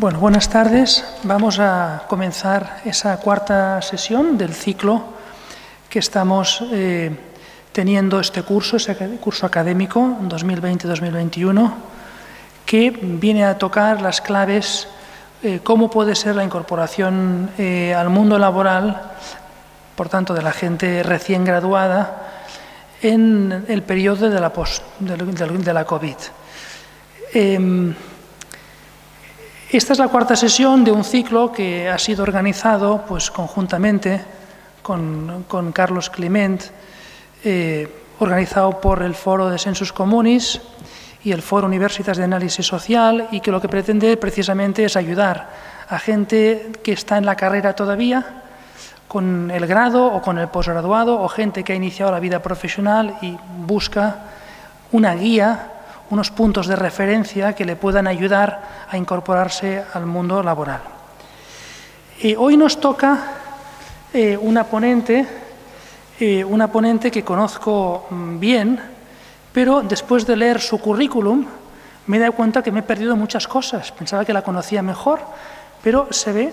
Bueno, buenas tardes. Vamos a comenzar esa cuarta sesión del ciclo que estamos teniendo este curso académico 2020-2021, que viene a tocar las claves, cómo puede ser la incorporación al mundo laboral, por tanto, de la gente recién graduada, en el periodo de la COVID. Esta es la cuarta sesión de un ciclo que ha sido organizado conjuntamente con Carlos Climent, organizado por el Foro de Sensus Communis y el Foro Universitas de Análisis Social, y que lo que pretende precisamente es ayudar a gente que está en la carrera todavía, con el grado o con el posgraduado, o gente que ha iniciado la vida profesional y busca una guía, unos puntos de referencia que le puedan ayudar a incorporarse al mundo laboral. Hoy nos toca una ponente que conozco bien, pero después de leer su currículum me he dado cuenta que me he perdido muchas cosas. Pensaba que la conocía mejor, pero se ve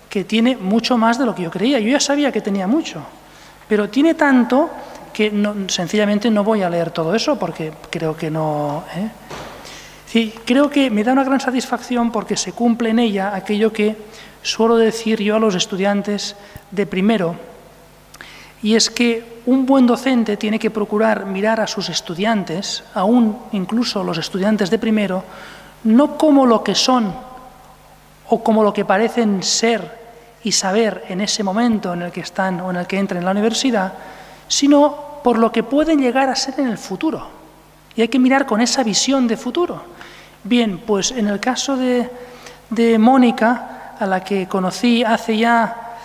que tiene mucho más de lo que yo creía. Yo ya sabía que tenía mucho, pero tiene tanto que sencillamente no voy a leer todo eso porque creo que no... Sí, creo que me da una gran satisfacción porque se cumple en ella aquello que suelo decir yo a los estudiantes de primero, y es que un buen docente tiene que procurar mirar a sus estudiantes, aún incluso los estudiantes de primero, no como lo que son o como lo que parecen ser y saber en ese momento en el que están o en el que entran en la universidad, sino por lo que pueden llegar a ser en el futuro. Y hay que mirar con esa visión de futuro. Bien, pues en el caso de Mónica, a la que conocí hace ya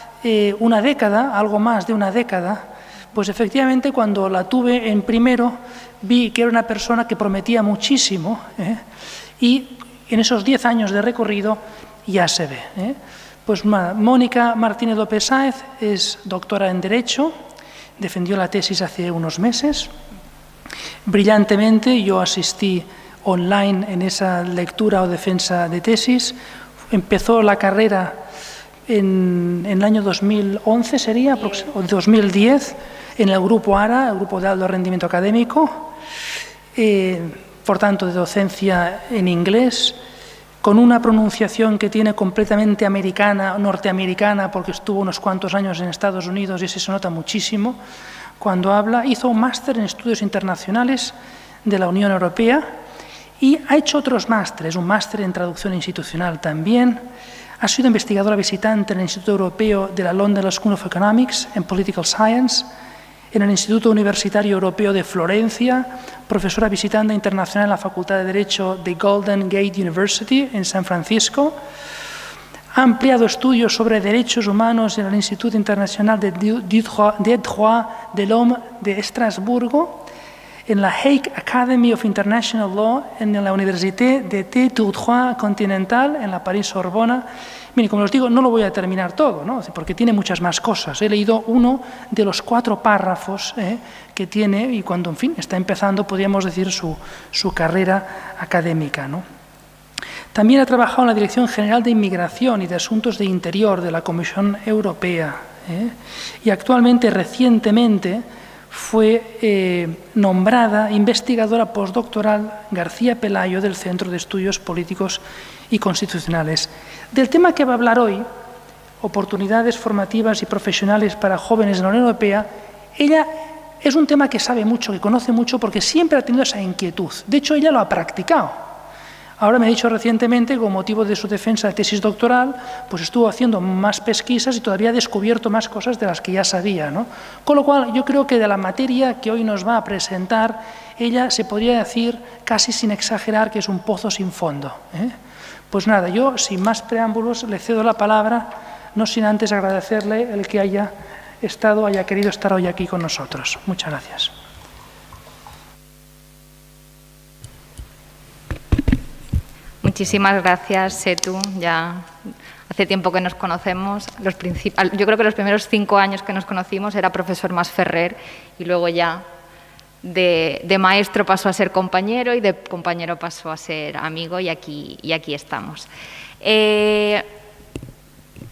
una década, algo más de una década, pues efectivamente cuando la tuve en primero vi que era una persona que prometía muchísimo, y en esos 10 años de recorrido ya se ve. Pues Mónica Martínez López Sáez es doctora en Derecho, defendió la tesis hace unos meses, brillantemente. Yo asistí online en esa lectura o defensa de tesis. Empezó la carrera en el año 2011, sería, o 2010, en el Grupo ARA, el Grupo de Alto Rendimiento Académico, por tanto de docencia en inglés, con una pronunciación que tiene completamente americana, norteamericana, porque estuvo unos cuantos años en Estados Unidos y eso se nota muchísimo cuando habla. Hizo un máster en Estudios Internacionales de la Unión Europea y ha hecho otros másteres, un máster en Traducción Institucional también. Ha sido investigadora visitante en el Instituto Europeo de la London School of Economics and Political Science, en el Instituto Universitario Europeo de Florencia, profesora visitante internacional en la Facultad de Derecho de Golden Gate University en San Francisco. Ha ampliado estudios sobre derechos humanos en el Instituto Internacional de Droit de l'Homme de Estrasburgo, en la Hague Academy of International Law, en la Université d'été du Droit Continental, en la París-Sorbona. Miren, como os digo, no lo voy a terminar todo, ¿no? Porque tiene muchas más cosas. He leído uno de los 4 párrafos que tiene, y cuando, en fin, está empezando, podríamos decir, su carrera académica, ¿no? También ha trabajado en la Dirección General de Inmigración y de Asuntos de Interior de la Comisión Europea, y actualmente, recientemente, fue nombrada investigadora postdoctoral García Pelayo del Centro de Estudios Políticos y Constitucionales. Del tema que va a hablar hoy, oportunidades formativas y profesionales para jóvenes en la Unión Europea, ella es un tema que sabe mucho, que conoce mucho, porque siempre ha tenido esa inquietud. De hecho, ella lo ha practicado. Ahora me ha dicho recientemente, con motivo de su defensa de tesis doctoral, pues estuvo haciendo más pesquisas y todavía ha descubierto más cosas de las que ya sabía, ¿no? Con lo cual, yo creo que de la materia que hoy nos va a presentar, ella se podría decir, casi sin exagerar, que es un pozo sin fondo. Pues nada, yo, sin más preámbulos, le cedo la palabra, no sin antes agradecerle el que haya querido estar hoy aquí con nosotros. Muchas gracias. Muchísimas gracias, Setu. Ya hace tiempo que nos conocemos. Yo creo que los primeros 5 años que nos conocimos era profesor Masferrer y luego ya de maestro pasó a ser compañero y de compañero pasó a ser amigo y aquí estamos.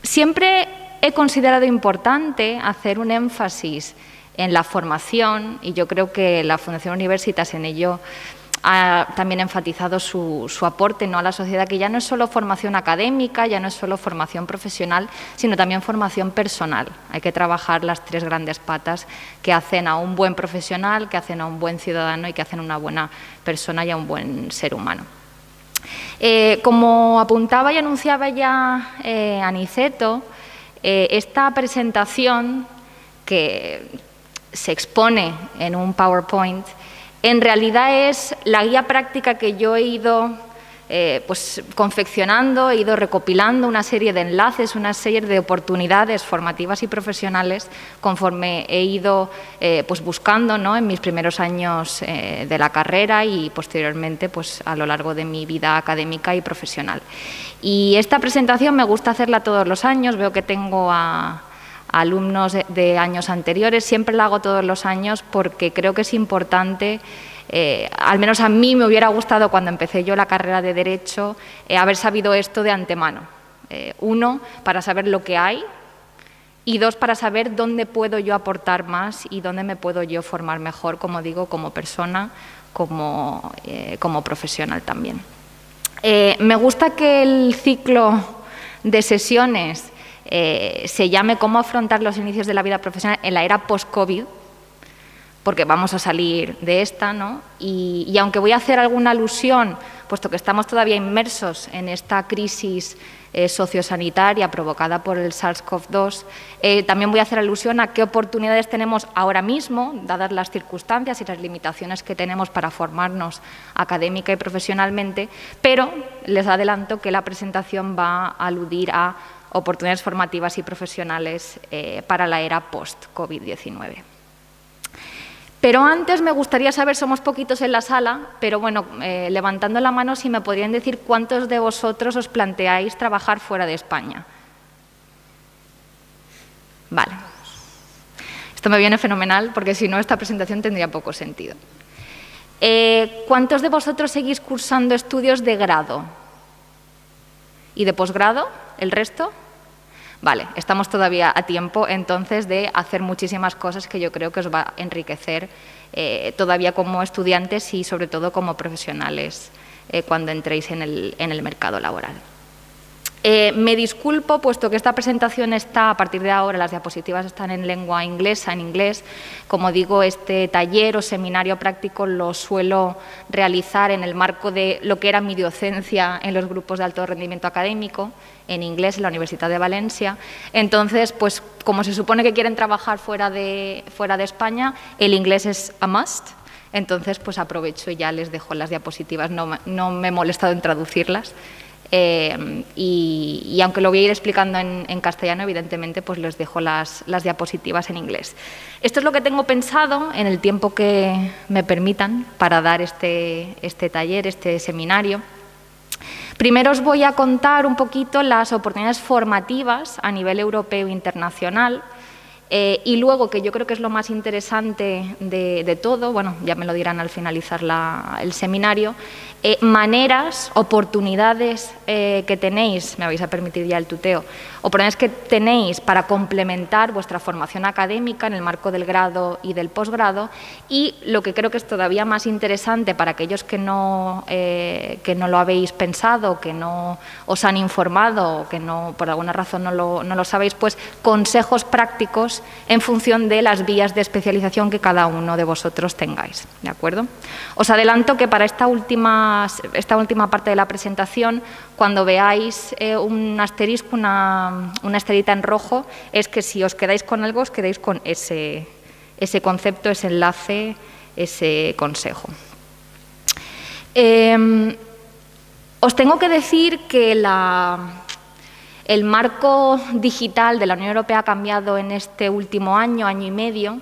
Siempre he considerado importante hacer un énfasis en la formación y yo creo que la Fundación Universitas en ello ha también enfatizado su aporte, ¿no?, a la sociedad, que ya no es solo formación académica, ya no es solo formación profesional, sino también formación personal. Hay que trabajar las tres grandes patas que hacen a un buen profesional, que hacen a un buen ciudadano y que hacen a una buena persona y a un buen ser humano. Como apuntaba y anunciaba ya Aniceto, esta presentación que se expone en un PowerPoint en realidad es la guía práctica que yo he ido pues, confeccionando, he ido recopilando una serie de enlaces, una serie de oportunidades formativas y profesionales conforme he ido pues, buscando, ¿no?, en mis primeros años de la carrera y posteriormente pues, a lo largo de mi vida académica y profesional. Y esta presentación me gusta hacerla todos los años, veo que tengo a alumnos de años anteriores, siempre la hago todos los años porque creo que es importante, al menos a mí me hubiera gustado cuando empecé yo la carrera de Derecho, haber sabido esto de antemano. Uno, para saber lo que hay y dos, para saber dónde puedo yo aportar más y dónde me puedo yo formar mejor, como digo, como persona, como profesional también. Me gusta que el ciclo de sesiones se llame cómo afrontar los inicios de la vida profesional en la era post-COVID, porque vamos a salir de esta, ¿no? Y aunque voy a hacer alguna alusión, puesto que estamos todavía inmersos en esta crisis sociosanitaria provocada por el SARS-CoV-2, también voy a hacer alusión a qué oportunidades tenemos ahora mismo, dadas las circunstancias y las limitaciones que tenemos para formarnos académica y profesionalmente, pero les adelanto que la presentación va a aludir a oportunidades formativas y profesionales para la era post-COVID-19. Pero antes me gustaría saber, somos poquitos en la sala, pero bueno, levantando la mano, si me podrían decir cuántos de vosotros os planteáis trabajar fuera de España. Vale. Esto me viene fenomenal porque si no esta presentación tendría poco sentido. ¿Cuántos de vosotros seguís cursando estudios de grado? ¿Y de posgrado? ¿El resto? Vale, estamos todavía a tiempo entonces de hacer muchísimas cosas que yo creo que os va a enriquecer todavía como estudiantes y sobre todo como profesionales cuando entréis en el mercado laboral. Me disculpo, puesto que esta presentación está, a partir de ahora, las diapositivas están en lengua inglesa, en inglés. Como digo, este taller o seminario práctico lo suelo realizar en el marco de lo que era mi docencia en los grupos de alto rendimiento académico, en inglés, en la Universidad de Valencia. Entonces, pues como se supone que quieren trabajar fuera de España, el inglés es a must. Entonces, pues aprovecho y ya les dejo las diapositivas, no me he molestado en traducirlas. Y aunque lo voy a ir explicando en castellano, evidentemente pues les dejo las diapositivas en inglés. Esto es lo que tengo pensado en el tiempo que me permitan para dar este taller, este seminario. Primero os voy a contar un poquito las oportunidades formativas a nivel europeo e internacional. Y luego, que yo creo que es lo más interesante de todo, bueno, ya me lo dirán al finalizar el seminario, maneras, oportunidades que tenéis, me vais a permitir ya el tuteo, oportunidades que tenéis para complementar vuestra formación académica en el marco del grado y del posgrado, y lo que creo que es todavía más interesante para aquellos que no lo habéis pensado, que no os han informado o que no, por alguna razón no lo sabéis, pues consejos prácticos en función de las vías de especialización que cada uno de vosotros tengáis, ¿de acuerdo? Os adelanto que para esta última parte de la presentación, cuando veáis un asterisco, una estrellita en rojo, es que si os quedáis con algo, os quedáis con ese concepto, ese enlace, ese consejo. Os tengo que decir que el marco digital de la Unión Europea ha cambiado en este último año y medio.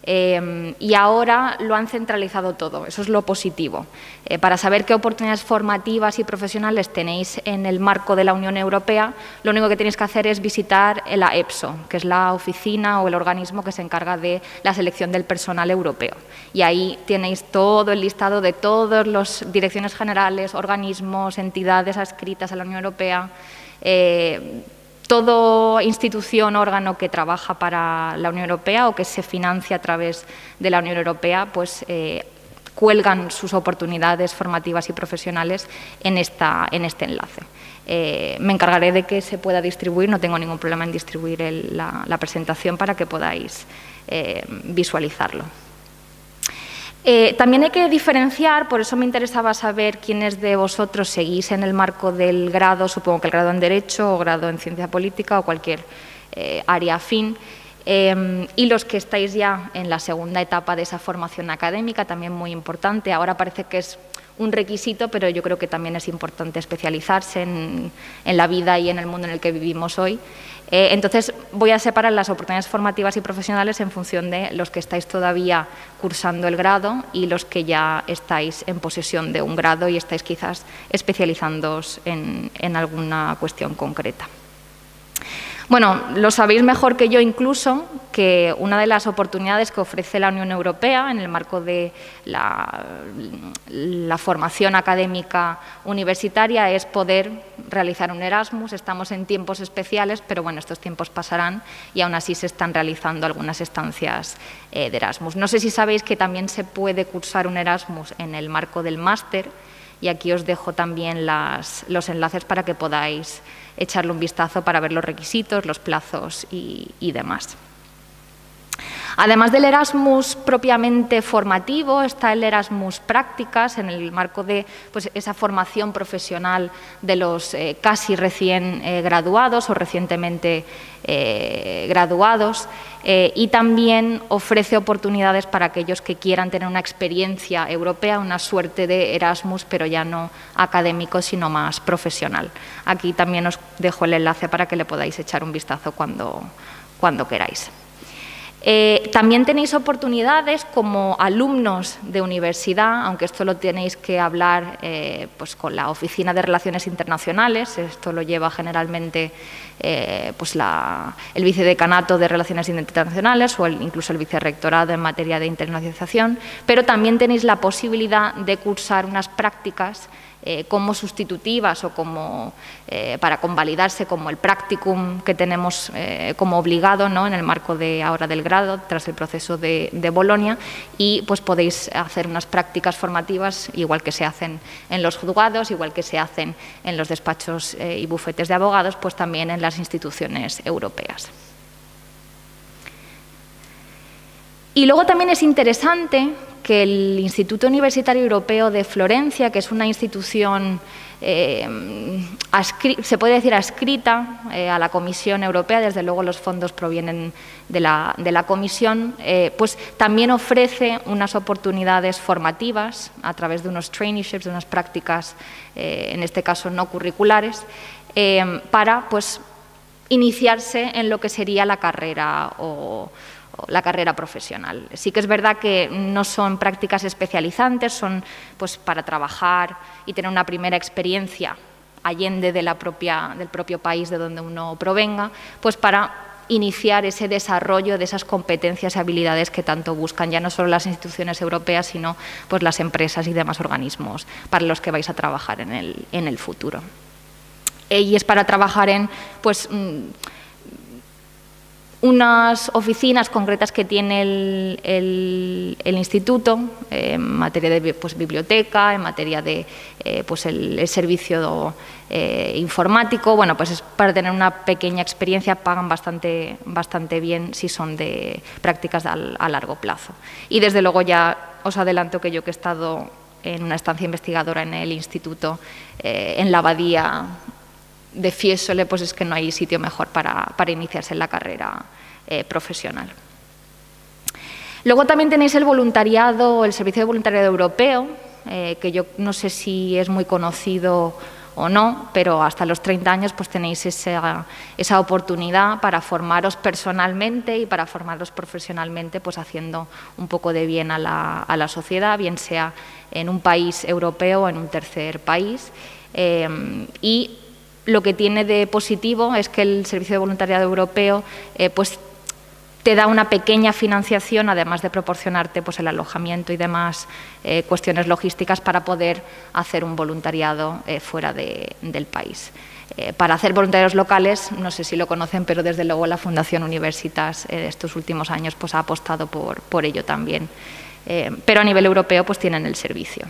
Y ahora lo han centralizado todo, eso es lo positivo. Para saber qué oportunidades formativas y profesionales tenéis en el marco de la Unión Europea, lo único que tenéis que hacer es visitar la EPSO, que es la oficina o el organismo que se encarga de la selección del personal europeo. Y ahí tenéis todo el listado de todas las direcciones generales, organismos, entidades adscritas a la Unión Europea, toda institución, órgano que trabaja para la Unión Europea o que se financia a través de la Unión Europea, pues cuelgan sus oportunidades formativas y profesionales en este enlace. Me encargaré de que se pueda distribuir, no tengo ningún problema en distribuir la presentación para que podáis visualizarlo. También hay que diferenciar, por eso me interesaba saber quiénes de vosotros seguís en el marco del grado, supongo que el grado en Derecho o grado en Ciencia Política o cualquier área afín, y los que estáis ya en la segunda etapa de esa formación académica, también muy importante. Ahora parece que es un requisito, pero yo creo que también es importante especializarse en la vida y en el mundo en el que vivimos hoy. Entonces, voy a separar las oportunidades formativas y profesionales en función de los que estáis todavía cursando el grado y los que ya estáis en posesión de un grado y estáis quizás especializándoos en alguna cuestión concreta. Bueno, lo sabéis mejor que yo incluso que una de las oportunidades que ofrece la Unión Europea en el marco de la formación académica universitaria es poder realizar un Erasmus. Estamos en tiempos especiales, pero bueno, estos tiempos pasarán y aún así se están realizando algunas estancias de Erasmus. No sé si sabéis que también se puede cursar un Erasmus en el marco del máster y aquí os dejo también los enlaces para que podáis echarle un vistazo para ver los requisitos, los plazos y demás. Además del Erasmus propiamente formativo, está el Erasmus Prácticas en el marco de pues, esa formación profesional de los casi recién graduados o recientemente graduados y también ofrece oportunidades para aquellos que quieran tener una experiencia europea, una suerte de Erasmus, pero ya no académico, sino más profesional. Aquí también os dejo el enlace para que le podáis echar un vistazo cuando queráis. También tenéis oportunidades como alumnos de universidad, aunque esto lo tenéis que hablar pues con la Oficina de Relaciones Internacionales, esto lo lleva generalmente pues el vicedecanato de Relaciones Internacionales o incluso el vicerrectorado en materia de internacionalización, pero también tenéis la posibilidad de cursar unas prácticas como sustitutivas o como para convalidarse como el practicum que tenemos como obligado, ¿no? En el marco de ahora del grado tras el proceso de Bolonia y pues podéis hacer unas prácticas formativas igual que se hacen en los juzgados, igual que se hacen en los despachos y bufetes de abogados, pues también en las instituciones europeas. Y luego también es interesante que el Instituto Universitario Europeo de Florencia, que es una institución, se puede decir adscrita a la Comisión Europea, desde luego los fondos provienen de la Comisión, pues también ofrece unas oportunidades formativas a través de unos traineeships, de unas prácticas, en este caso no curriculares, para pues, iniciarse en lo que sería la carrera o la carrera profesional. Sí que es verdad que no son prácticas especializantes, son pues, para trabajar y tener una primera experiencia allende del propio país de donde uno provenga, pues para iniciar ese desarrollo de esas competencias y habilidades que tanto buscan ya no solo las instituciones europeas, sino pues, las empresas y demás organismos para los que vais a trabajar en el futuro. Y es para trabajar en pues, unas oficinas concretas que tiene el instituto en materia de pues, biblioteca, en materia de pues, el servicio informático. Bueno, pues es para tener una pequeña experiencia, pagan bastante bien si son de prácticas a largo plazo. Y desde luego ya os adelanto que yo que he estado en una estancia investigadora en el instituto, en la abadía de Fiesole, pues es que no hay sitio mejor para iniciarse en la carrera profesional. Luego también tenéis el voluntariado, el Servicio de Voluntariado Europeo, que yo no sé si es muy conocido o no, pero hasta los 30 años pues tenéis esa oportunidad para formaros personalmente y para formaros profesionalmente, pues haciendo un poco de bien a la sociedad, bien sea en un país europeo o en un tercer país. Y lo que tiene de positivo es que el Servicio de Voluntariado Europeo pues te da una pequeña financiación, además de proporcionarte pues, el alojamiento y demás cuestiones logísticas para poder hacer un voluntariado fuera del país. Para hacer voluntarios locales, no sé si lo conocen, pero desde luego la Fundación Universitas estos últimos años pues, ha apostado por ello también. Pero a nivel europeo pues, tienen el servicio.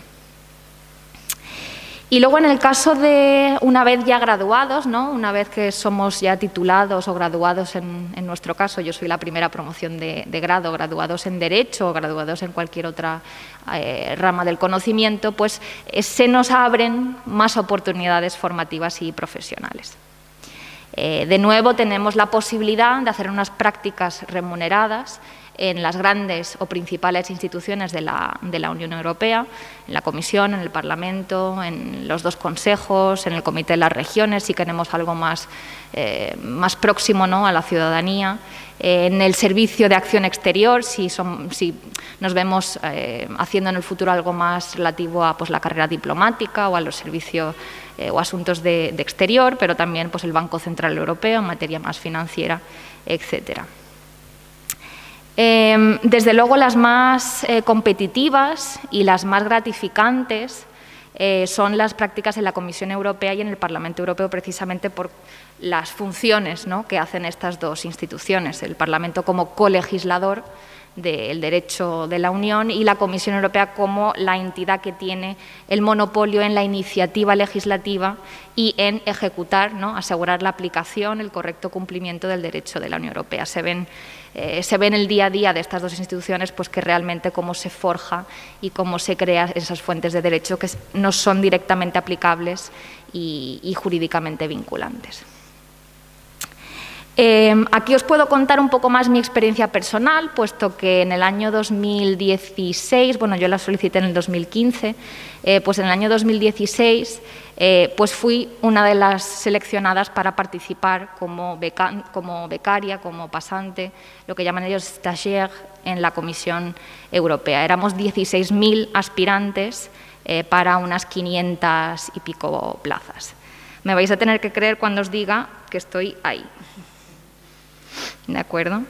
Y luego en el caso de una vez ya graduados, ¿no? Una vez que somos ya titulados o graduados en nuestro caso, yo soy la primera promoción de grado, graduados en Derecho o graduados en cualquier otra rama del conocimiento, pues se nos abren más oportunidades formativas y profesionales. De nuevo tenemos la posibilidad de hacer unas prácticas remuneradas en las grandes o principales instituciones de la Unión Europea, en la Comisión, en el Parlamento, en los dos consejos, en el Comité de las Regiones, si queremos algo más próximo, ¿no?, a la ciudadanía, en el Servicio de Acción Exterior, si nos vemos haciendo en el futuro algo más relativo a pues, la carrera diplomática o a los servicios o asuntos de exterior, pero también pues, el Banco Central Europeo en materia más financiera, etcétera. Desde luego las más competitivas y las más gratificantes son las prácticas en la Comisión Europea y en el Parlamento Europeo, precisamente por las funciones, ¿no?, que hacen estas dos instituciones, el Parlamento como colegislador del derecho de la Unión y la Comisión Europea como la entidad que tiene el monopolio en la iniciativa legislativa y en ejecutar, ¿no?, asegurar la aplicación, el correcto cumplimiento del derecho de la Unión Europea. Se ve en el día a día de estas dos instituciones pues, que realmente cómo se forja y cómo se crean esas fuentes de derecho que no son directamente aplicables y jurídicamente vinculantes. Aquí os puedo contar un poco más mi experiencia personal, puesto que en el año 2016, bueno, yo la solicité en el 2015, pues en el año 2016 pues fui una de las seleccionadas para participar como becaria, como pasante, lo que llaman ellos stagiaire en la Comisión Europea. Éramos 16.000 aspirantes para unas 500 y pico plazas. Me vais a tener que creer cuando os diga que estoy ahí. ¿De acuerdo?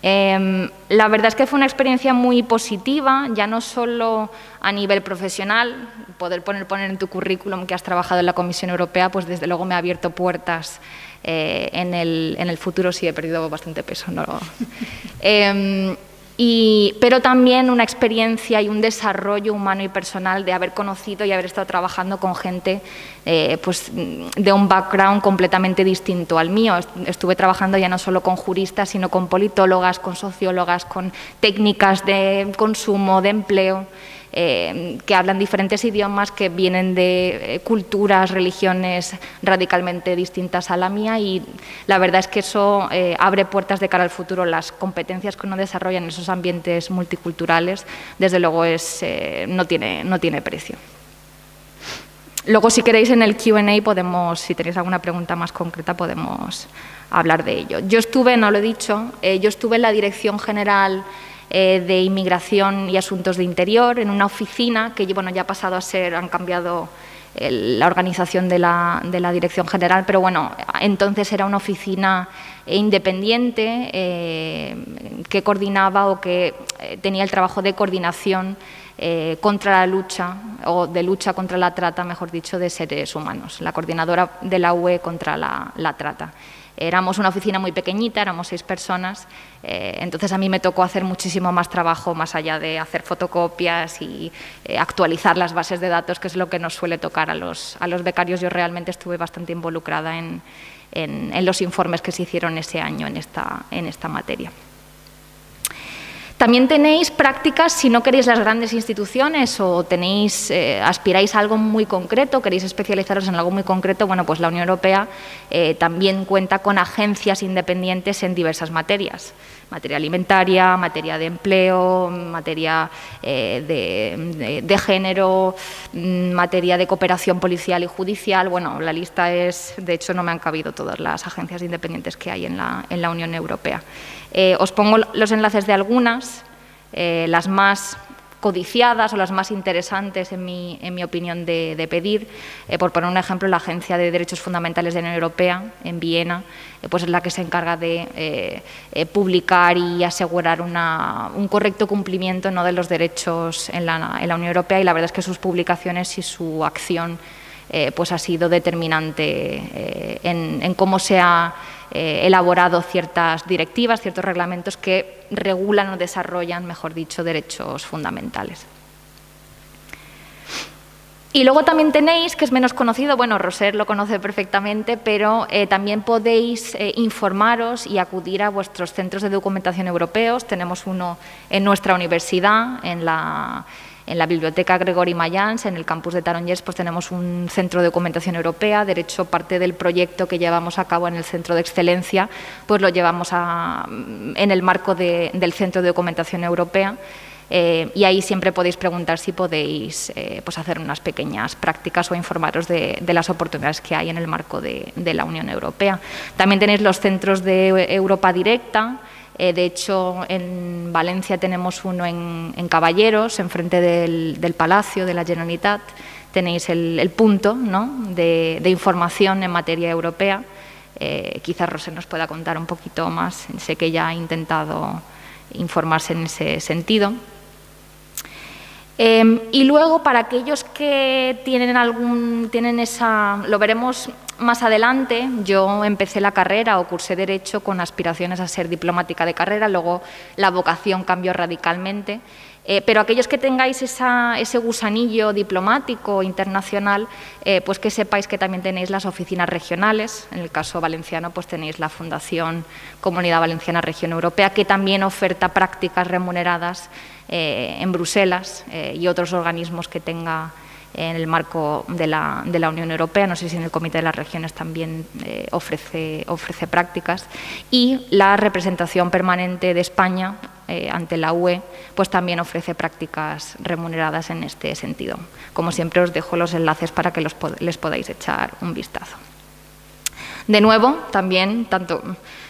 La verdad es que fue una experiencia muy positiva, ya no solo a nivel profesional, poder poner en tu currículum que has trabajado en la Comisión Europea, pues desde luego me ha abierto puertas en el futuro. Sí, he perdido bastante peso, ¿no? Pero también una experiencia y un desarrollo humano y personal de haber conocido y haber estado trabajando con gente pues, de un background completamente distinto al mío. Estuve trabajando ya no solo con juristas, sino con politólogas, con sociólogas, con técnicas de consumo, de empleo, que hablan diferentes idiomas, que vienen de culturas, religiones radicalmente distintas a la mía, y la verdad es que eso abre puertas de cara al futuro. Las competencias que uno desarrolla en esos ambientes multiculturales, desde luego no tiene precio. Luego, si queréis, en el Q&A podemos, si tenéis alguna pregunta más concreta, podemos hablar de ello. Yo estuve, no lo he dicho, yo estuve en la Dirección General de Inmigración y Asuntos de Interior, en una oficina que bueno, ya ha pasado a ser, han cambiado la organización de la Dirección General, pero bueno, entonces era una oficina independiente que coordinaba o que tenía el trabajo de coordinación contra la lucha, o de lucha contra la trata, mejor dicho, de seres humanos, la coordinadora de la UE contra la trata. Éramos una oficina muy pequeñita, éramos 6 personas, entonces a mí me tocó hacer muchísimo más trabajo, más allá de hacer fotocopias y actualizar las bases de datos, que es lo que nos suele tocar a los becarios. Yo realmente estuve bastante involucrada en los informes que se hicieron ese año en esta materia. También tenéis prácticas, si no queréis las grandes instituciones o aspiráis a algo muy concreto, queréis especializaros en algo muy concreto, bueno, pues la Unión Europea también cuenta con agencias independientes en diversas materias. Materia alimentaria, materia de empleo, materia de género, materia de cooperación policial y judicial. Bueno, la lista es, de hecho, no me han cabido todas las agencias independientes que hay en la Unión Europea. Os pongo los enlaces de algunas, las más codiciadas o las más interesantes, en mi opinión, de pedir. Por poner un ejemplo, la Agencia de Derechos Fundamentales de la Unión Europea, en Viena, pues es la que se encarga de publicar y asegurar un correcto cumplimiento, ¿no?, de los derechos en la Unión Europea, y la verdad es que sus publicaciones y su acción pues ha sido determinante en cómo se ha elaborado ciertas directivas, ciertos reglamentos que regulan o desarrollan, mejor dicho, derechos fundamentales. Y luego también tenéis, que es menos conocido, bueno, Roser lo conoce perfectamente, pero también podéis informaros y acudir a vuestros centros de documentación europeos. Tenemos uno en nuestra universidad, en la Biblioteca Gregori Mayans, en el campus de Tarongers, pues tenemos un centro de documentación europea. De hecho, parte del proyecto que llevamos a cabo en el Centro de Excelencia, pues lo llevamos en el marco del Centro de Documentación Europea. Y ahí siempre podéis preguntar si podéis pues hacer unas pequeñas prácticas o informaros de las oportunidades que hay en el marco de la Unión Europea. También tenéis los centros de Europa Directa. De hecho, en Valencia tenemos uno en Caballeros, enfrente del Palacio de la Generalitat. Tenéis el punto, ¿no?, de información en materia europea. Quizás Roser nos pueda contar un poquito más. Sé que ya ha intentado informarse en ese sentido. Y luego, para aquellos que tienen esa, lo veremos más adelante, yo empecé la carrera o cursé Derecho con aspiraciones a ser diplomática de carrera, luego la vocación cambió radicalmente, pero aquellos que tengáis ese gusanillo diplomático internacional, pues que sepáis que también tenéis las oficinas regionales. En el caso valenciano, pues tenéis la Fundación Comunidad Valenciana Región Europea, que también oferta prácticas remuneradas en Bruselas y otros organismos que tenga en el marco de la Unión Europea. No sé si en el Comité de las Regiones también ofrece prácticas. Y la representación permanente de España ante la UE, pues también ofrece prácticas remuneradas en este sentido. Como siempre, os dejo los enlaces para que les podáis echar un vistazo. De nuevo, también, en tanto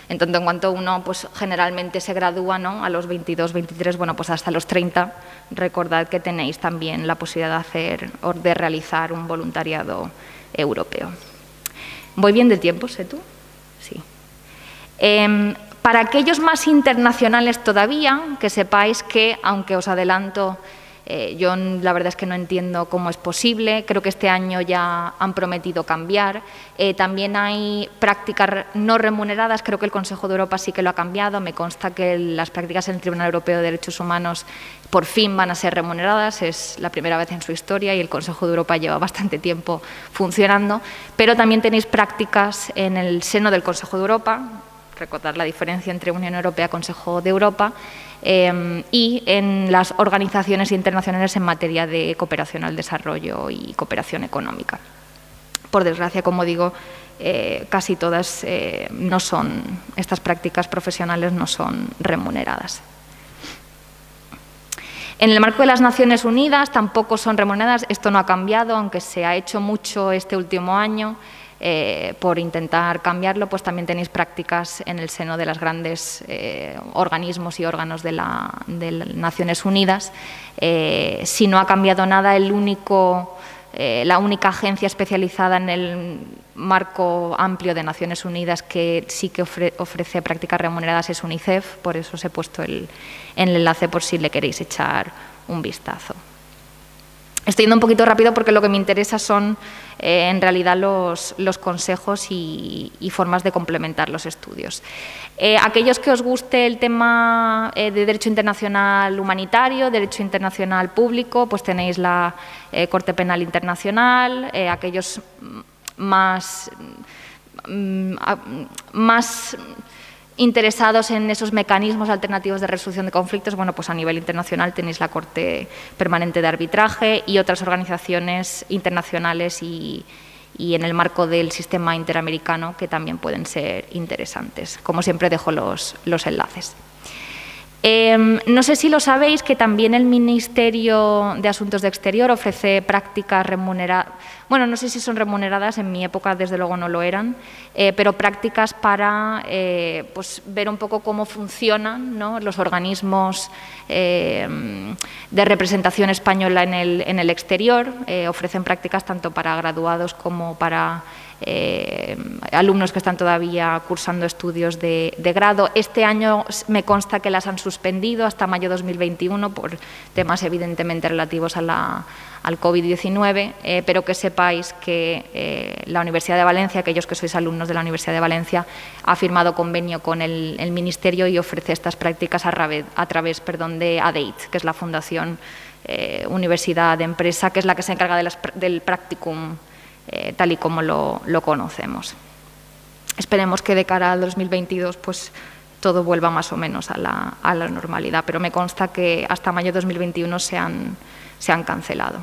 en cuanto uno pues generalmente se gradúa, ¿no?, a los 22, 23, bueno, pues hasta los 30, recordad que tenéis también la posibilidad de hacer o de realizar un voluntariado europeo. ¿Voy bien de tiempo, sé tú? Sí. Para aquellos más internacionales todavía, que sepáis que, aunque os adelanto, yo la verdad es que no entiendo cómo es posible, creo que este año ya han prometido cambiar. También hay prácticas no remuneradas, creo que el Consejo de Europa sí que lo ha cambiado, me consta que las prácticas en el Tribunal Europeo de Derechos Humanos por fin van a ser remuneradas, es la primera vez en su historia y el Consejo de Europa lleva bastante tiempo funcionando, pero también tenéis prácticas en el seno del Consejo de Europa, recordar la diferencia entre Unión Europea y Consejo de Europa, y en las organizaciones internacionales en materia de cooperación al desarrollo y cooperación económica. Por desgracia, como digo, casi todas estas prácticas profesionales no son remuneradas. En el marco de las Naciones Unidas tampoco son remuneradas, esto no ha cambiado, aunque se ha hecho mucho este último año. Por intentar cambiarlo, pues también tenéis prácticas en el seno de los grandes organismos y órganos de las Naciones Unidas. Si no ha cambiado nada, la única agencia especializada en el marco amplio de Naciones Unidas que sí que ofrece prácticas remuneradas es UNICEF, por eso os he puesto el enlace por si le queréis echar un vistazo. Estoy yendo un poquito rápido porque lo que me interesa son en realidad los consejos y formas de complementar los estudios. Aquellos que os guste el tema de Derecho Internacional Humanitario, Derecho Internacional Público, pues tenéis la Corte Penal Internacional. Aquellos más interesados en esos mecanismos alternativos de resolución de conflictos, bueno, pues a nivel internacional tenéis la Corte Permanente de Arbitraje y otras organizaciones internacionales y en el marco del sistema interamericano que también pueden ser interesantes. Como siempre, dejo los enlaces. No sé si lo sabéis, que también el Ministerio de Asuntos de Exterior ofrece prácticas remuneradas, bueno, no sé si son remuneradas, en mi época desde luego no lo eran, pero prácticas para pues, ver un poco cómo funcionan, ¿no?, los organismos de representación española en el exterior. Ofrecen prácticas tanto para graduados como para alumnos que están todavía cursando estudios de grado. Este año me consta que las han suspendido hasta mayo de 2021 por temas evidentemente relativos al COVID-19, pero que sepáis que la Universidad de Valencia, aquellos que sois alumnos de la Universidad de Valencia, ha firmado convenio con el Ministerio y ofrece estas prácticas a través de ADEIT, que es la Fundación Universidad de Empresa, que es la que se encarga del practicum tal y como lo conocemos. Esperemos que de cara al 2022 pues, todo vuelva más o menos a la normalidad, pero me consta que hasta mayo de 2021 se han cancelado.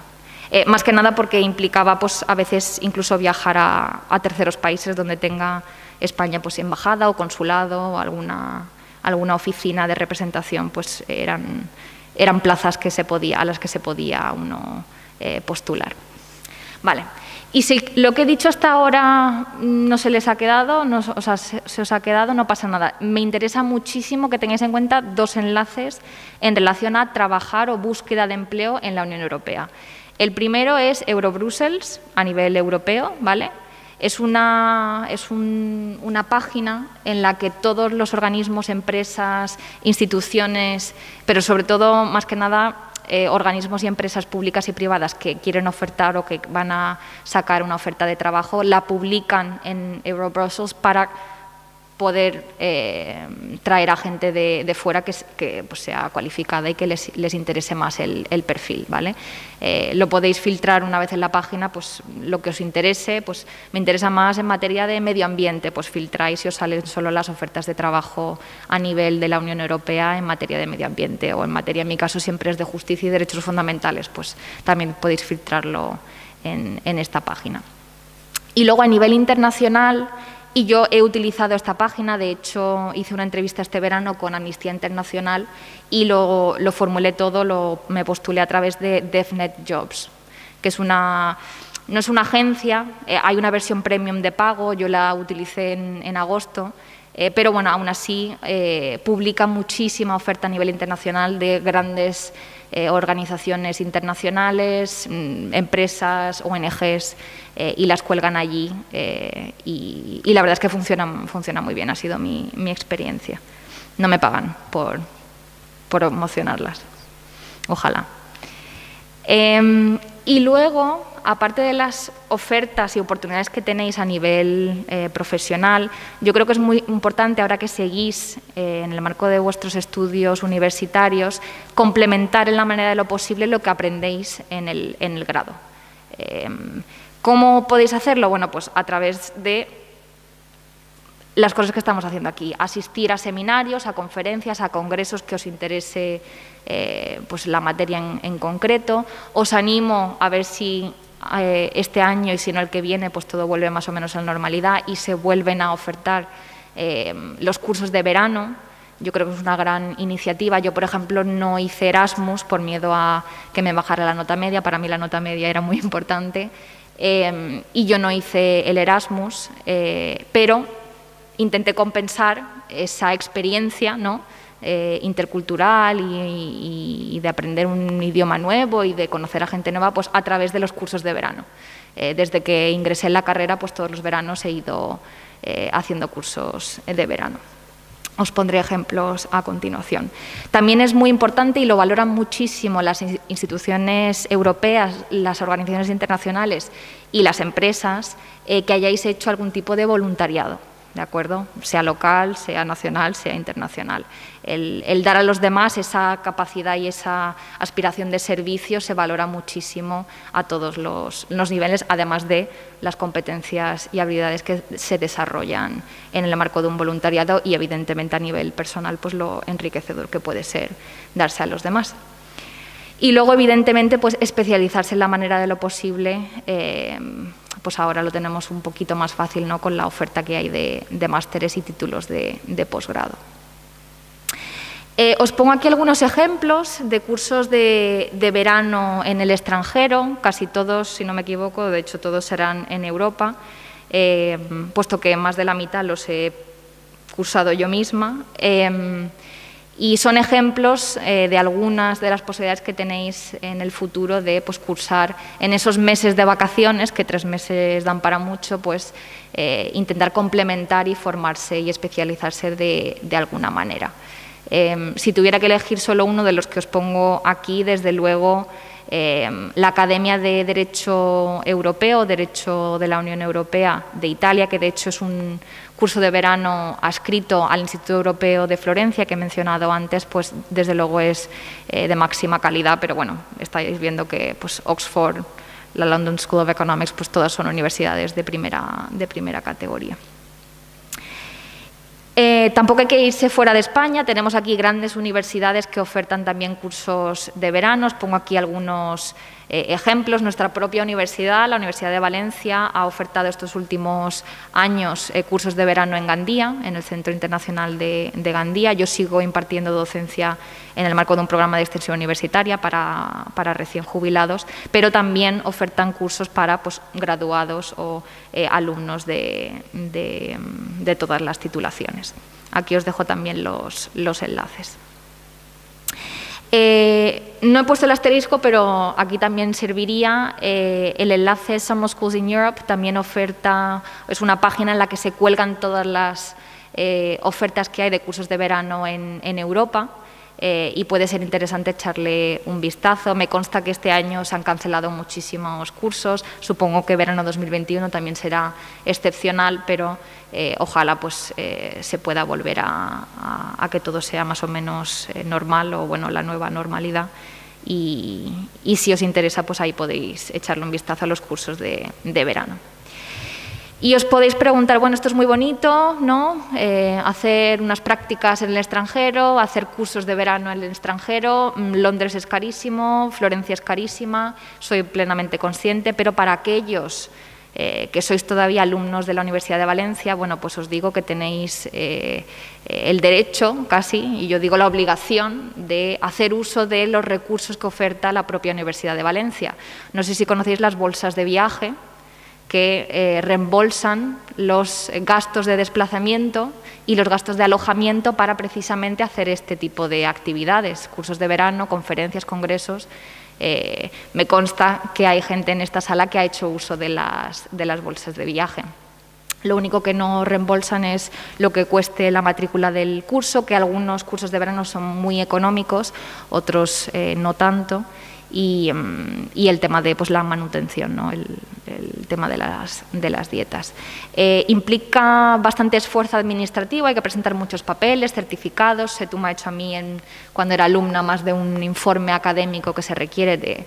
Más que nada porque implicaba pues, a veces incluso viajar a terceros países donde tenga España pues, embajada o consulado o alguna oficina de representación, pues eran plazas a las que se podía uno postular. Vale. Y si lo que he dicho hasta ahora no se les ha quedado, se os ha quedado, no pasa nada. Me interesa muchísimo que tengáis en cuenta dos enlaces en relación a trabajar o búsqueda de empleo en la Unión Europea. El primero es Eurobrussels, a nivel europeo, ¿vale? Es una página en la que todos los organismos, empresas, instituciones, pero sobre todo, más que nada, organismos y empresas públicas y privadas que quieren ofertar o que van a sacar una oferta de trabajo, la publican en Eurobrussels para poder traer a gente de fuera que pues, sea cualificada y que les interese más el perfil, ¿vale? Lo podéis filtrar una vez en la página, pues lo que os interese, pues me interesa más en materia de medio ambiente, pues filtráis y os salen solo las ofertas de trabajo a nivel de la Unión Europea en materia de medio ambiente, o en materia, en mi caso siempre es de justicia y derechos fundamentales, pues también podéis filtrarlo en esta página. Y luego a nivel internacional, y yo he utilizado esta página, de hecho hice una entrevista este verano con Amnistía Internacional y lo formulé todo, me postulé a través de DevNet Jobs, que no es una agencia, hay una versión premium de pago, yo la utilicé en agosto, pero bueno, aún así publica muchísima oferta a nivel internacional de grandes organizaciones internacionales, empresas, ONGs, y las cuelgan allí y la verdad es que funciona muy bien, ha sido mi experiencia. No me pagan por promocionarlas, ojalá. Y luego, aparte de las ofertas y oportunidades que tenéis a nivel profesional, yo creo que es muy importante, ahora que seguís en el marco de vuestros estudios universitarios, complementar en la medida de lo posible lo que aprendéis en el grado. ¿Cómo podéis hacerlo? Bueno, pues a través de las cosas que estamos haciendo aquí, asistir a seminarios, a conferencias, a congresos que os interese pues la materia en concreto. Os animo a ver si este año y si no el que viene, pues todo vuelve más o menos a la normalidad y se vuelven a ofertar los cursos de verano. Yo creo que es una gran iniciativa. Yo, por ejemplo, no hice Erasmus por miedo a que me bajara la nota media. Para mí la nota media era muy importante y yo no hice el Erasmus, pero intenté compensar esa experiencia, ¿no?, intercultural y de aprender un idioma nuevo y de conocer a gente nueva, pues a través de los cursos de verano. Desde que ingresé en la carrera, pues todos los veranos he ido haciendo cursos de verano. Os pondré ejemplos a continuación. También es muy importante y lo valoran muchísimo las instituciones europeas, las organizaciones internacionales y las empresas, que hayáis hecho algún tipo de voluntariado, ¿de acuerdo? Sea local, sea nacional, sea internacional. El dar a los demás esa capacidad y esa aspiración de servicio se valora muchísimo a todos los niveles, además de las competencias y habilidades que se desarrollan en el marco de un voluntariado y, evidentemente, a nivel personal, pues lo enriquecedor que puede ser darse a los demás. Y luego, evidentemente, pues especializarse en la manera de lo posible. Pues ahora lo tenemos un poquito más fácil, ¿no?, con la oferta que hay de másteres y títulos de posgrado. Os pongo aquí algunos ejemplos de cursos de verano en el extranjero, casi todos, si no me equivoco, de hecho todos serán en Europa, puesto que más de la mitad los he cursado yo misma. Y son ejemplos de algunas de las posibilidades que tenéis en el futuro de pues, cursar en esos meses de vacaciones, que 3 meses dan para mucho, pues intentar complementar y formarse y especializarse de alguna manera. Si tuviera que elegir solo uno de los que os pongo aquí, desde luego, la Academia de Derecho Europeo, Derecho de la Unión Europea de Italia, que de hecho es un curso de verano adscrito al Instituto Europeo de Florencia, que he mencionado antes, pues desde luego es de máxima calidad, pero bueno, estáis viendo que pues, Oxford, la London School of Economics, pues todas son universidades de primera categoría. Tampoco hay que irse fuera de España, tenemos aquí grandes universidades que ofertan también cursos de verano. Os pongo aquí algunos ejemplos. Nuestra propia universidad, la Universidad de Valencia, ha ofertado estos últimos años cursos de verano en Gandía, en el Centro Internacional de Gandía. Yo sigo impartiendo docencia en el marco de un programa de extensión universitaria para recién jubilados, pero también ofertan cursos para pues, graduados o alumnos de todas las titulaciones. Aquí os dejo también los enlaces. No he puesto el asterisco, pero aquí también serviría el enlace Summer Schools in Europe. También oferta, es una página en la que se cuelgan todas las ofertas que hay de cursos de verano en Europa. Y puede ser interesante echarle un vistazo. Me consta que este año se han cancelado muchísimos cursos, supongo que verano 2021 también será excepcional, pero ojalá pues, se pueda volver a que todo sea más o menos normal o bueno, la nueva normalidad. Y si os interesa, pues ahí podéis echarle un vistazo a los cursos de verano. Y os podéis preguntar, bueno, esto es muy bonito, ¿no? Hacer unas prácticas en el extranjero, hacer cursos de verano en el extranjero, Londres es carísimo, Florencia es carísima, soy plenamente consciente, pero para aquellos que sois todavía alumnos de la Universidad de Valencia, bueno, pues os digo que tenéis el derecho, casi, y yo digo la obligación, de hacer uso de los recursos que oferta la propia Universidad de Valencia. No sé si conocéis las bolsas de viaje, que reembolsan los gastos de desplazamiento y los gastos de alojamiento para precisamente hacer este tipo de actividades, cursos de verano, conferencias, congresos. Me consta que hay gente en esta sala que ha hecho uso de las bolsas de viaje. Lo único que no reembolsan es lo que cueste la matrícula del curso, que algunos cursos de verano son muy económicos, otros no tanto. Y el tema de pues, la manutención, ¿no? el tema de las dietas. Implica bastante esfuerzo administrativo, hay que presentar muchos papeles, certificados. Setu me ha hecho a mí, cuando era alumna, más de un informe académico que se requiere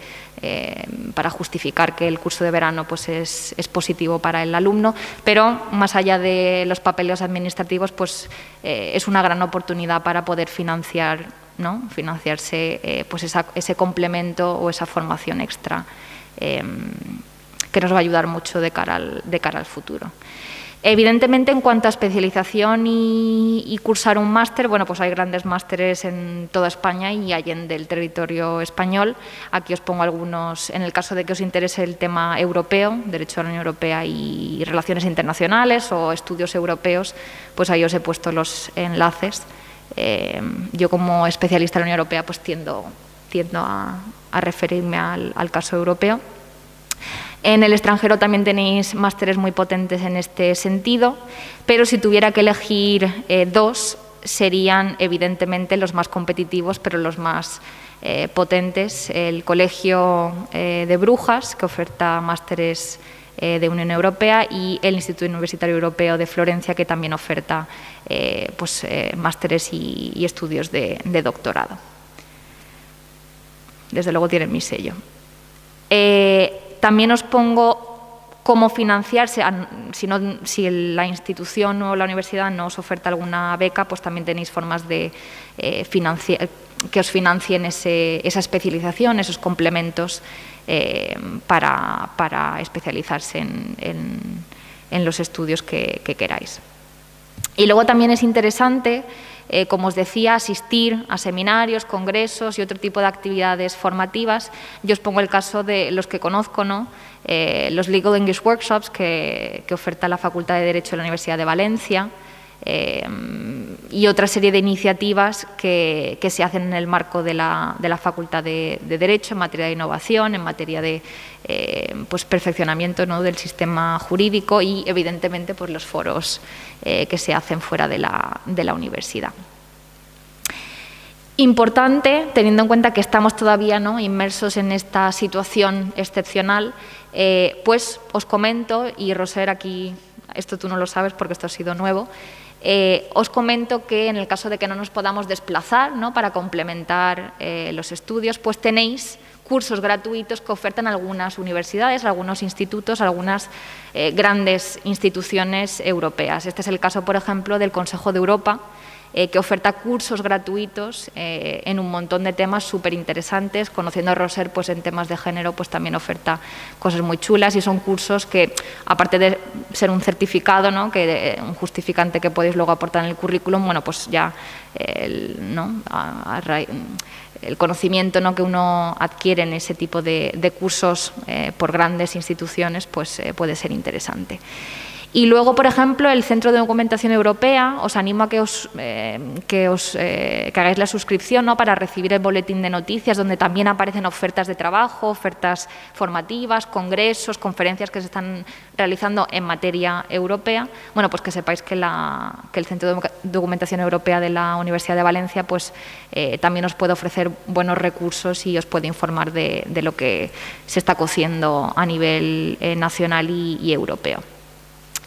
para justificar que el curso de verano pues, es positivo para el alumno, pero más allá de los papeles administrativos, pues, es una gran oportunidad para poder financiarse pues ese complemento o esa formación extra que nos va a ayudar mucho de cara al futuro. Evidentemente, en cuanto a especialización y cursar un máster, bueno, pues hay grandes másteres en toda España y allende el territorio español. Aquí os pongo algunos, en el caso de que os interese el tema europeo, Derecho a la Unión Europea y Relaciones Internacionales o estudios europeos, pues ahí os he puesto los enlaces. Yo como especialista en la Unión Europea pues tiendo a referirme al caso europeo. En el extranjero también tenéis másteres muy potentes en este sentido, pero si tuviera que elegir dos, serían evidentemente los más competitivos, pero los más potentes. El Colegio de Brujas, que oferta másteres de Unión Europea, y el Instituto Universitario Europeo de Florencia, que también oferta pues, másteres y estudios de doctorado. Desde luego tienen mi sello. También os pongo cómo financiarse. Si la institución o la universidad no os oferta alguna beca, pues también tenéis formas de que os financien esa especialización, esos complementos para especializarse en los estudios que queráis. Y luego también es interesante, como os decía, asistir a seminarios, congresos y otro tipo de actividades formativas. Yo os pongo el caso de los que conozco, ¿no? Los Legal English Workshops que oferta la Facultad de Derecho de la Universidad de Valencia, y otra serie de iniciativas que se hacen en el marco de la Facultad de Derecho en materia de innovación, en materia de pues perfeccionamiento, ¿no?, del sistema jurídico, y evidentemente pues los foros que se hacen fuera de la universidad. Importante, teniendo en cuenta que estamos todavía, ¿no?, inmersos en esta situación excepcional, pues os comento, y Roser, aquí, esto tú no lo sabes porque esto ha sido nuevo, os comento que en el caso de que no nos podamos desplazar, ¿no?, para complementar los estudios, pues tenéis cursos gratuitos que ofertan algunas universidades, algunos institutos, algunas grandes instituciones europeas. Este es el caso, por ejemplo, del Consejo de Europa, que oferta cursos gratuitos en un montón de temas súper interesantes. Conociendo a Roser, pues en temas de género, pues también oferta cosas muy chulas, y son cursos que, aparte de ser un certificado, ¿no?, un justificante que podéis luego aportar en el currículum, bueno, pues ya el conocimiento, ¿no?, que uno adquiere en ese tipo de cursos por grandes instituciones, pues puede ser interesante. Y luego, por ejemplo, el Centro de Documentación Europea, os animo a que hagáis la suscripción, ¿no?, para recibir el boletín de noticias, donde también aparecen ofertas de trabajo, ofertas formativas, congresos, conferencias que se están realizando en materia europea. Bueno, pues que sepáis que el Centro de Documentación Europea de la Universidad de Valencia pues también os puede ofrecer buenos recursos y os puede informar de lo que se está cociendo a nivel nacional y europeo.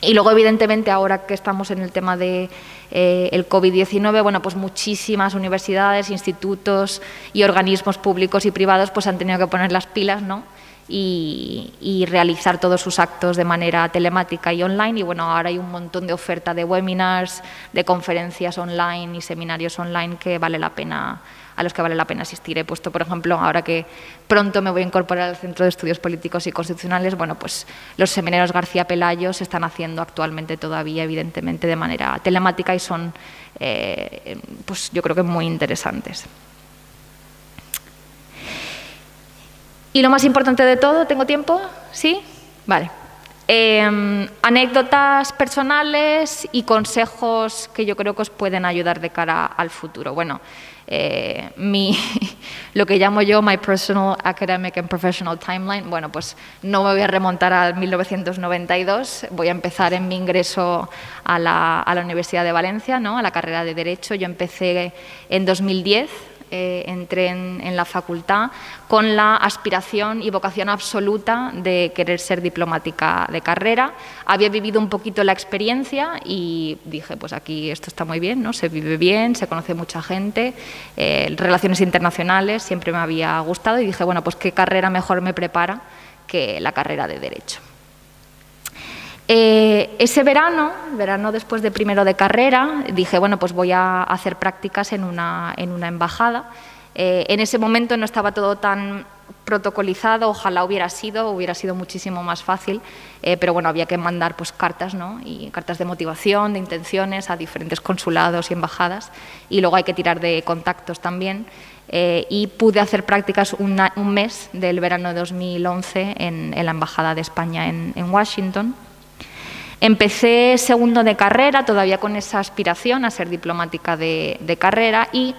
Y luego, evidentemente, ahora que estamos en el tema del COVID-19, bueno, pues muchísimas universidades, institutos y organismos públicos y privados pues han tenido que poner las pilas, ¿no?, y realizar todos sus actos de manera telemática y online. Y bueno, ahora hay un montón de oferta de webinars, de conferencias online y seminarios online a los que vale la pena asistir. He puesto, por ejemplo, ahora que pronto me voy a incorporar al Centro de Estudios Políticos y Constitucionales, bueno, pues los seminarios García Pelayo se están haciendo actualmente todavía, evidentemente, de manera telemática, y son, pues yo creo que muy interesantes. Y lo más importante de todo, ¿tengo tiempo? ¿Sí? Vale. Anécdotas personales y consejos que yo creo que os pueden ayudar de cara al futuro. Bueno, lo que llamo yo my personal academic and professional timeline, bueno, pues no me voy a remontar al 1992, voy a empezar en mi ingreso a la Universidad de Valencia, ¿no?, a la carrera de Derecho. Yo empecé en 2010. Entré en la facultad con la aspiración y vocación absoluta de querer ser diplomática de carrera. Había vivido un poquito la experiencia y dije, pues aquí esto está muy bien, ¿no?, se vive bien, se conoce mucha gente, relaciones internacionales siempre me había gustado, y dije, bueno, pues qué carrera mejor me prepara que la carrera de Derecho. Ese verano después de primero de carrera, dije, bueno, pues voy a hacer prácticas en una embajada. En ese momento no estaba todo tan protocolizado, ojalá hubiera sido muchísimo más fácil, pero bueno, había que mandar pues cartas, ¿no?, y cartas de motivación, de intenciones a diferentes consulados y embajadas, y luego hay que tirar de contactos también. Y pude hacer prácticas un mes del verano de 2011 en la Embajada de España en Washington. Empecé segundo de carrera, todavía con esa aspiración a ser diplomática de carrera, y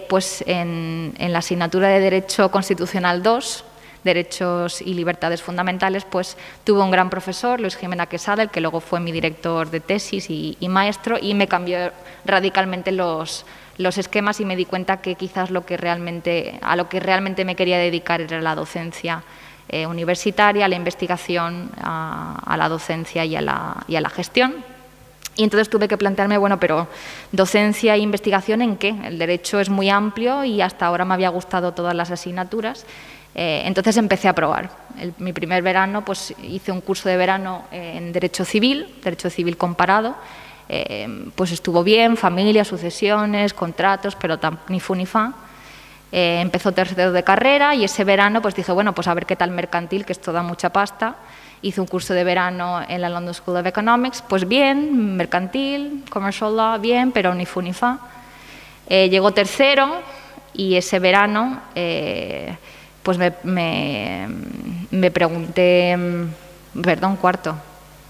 pues en la asignatura de Derecho Constitucional 2, Derechos y Libertades Fundamentales, pues tuve un gran profesor, Luis Jimena Quesada, el que luego fue mi director de tesis y maestro, y me cambió radicalmente los esquemas, y me di cuenta que quizás a lo que realmente me quería dedicar era la docencia universitaria, a la investigación, a la docencia y a la gestión. Y entonces tuve que plantearme, bueno, pero docencia e investigación ¿en qué? El derecho es muy amplio y hasta ahora me había gustado todas las asignaturas. Entonces empecé a probar. Mi primer verano pues hice un curso de verano en Derecho Civil comparado. Pues estuvo bien, familia, sucesiones, contratos, pero ni fu ni fa. Empezó tercero de carrera y ese verano pues dije, bueno, pues a ver qué tal mercantil, que esto da mucha pasta. Hice un curso de verano en la London School of Economics, pues bien, mercantil, commercial law, bien, pero ni fu ni fa. Llegó tercero y ese verano pues me pregunté, perdón, cuarto.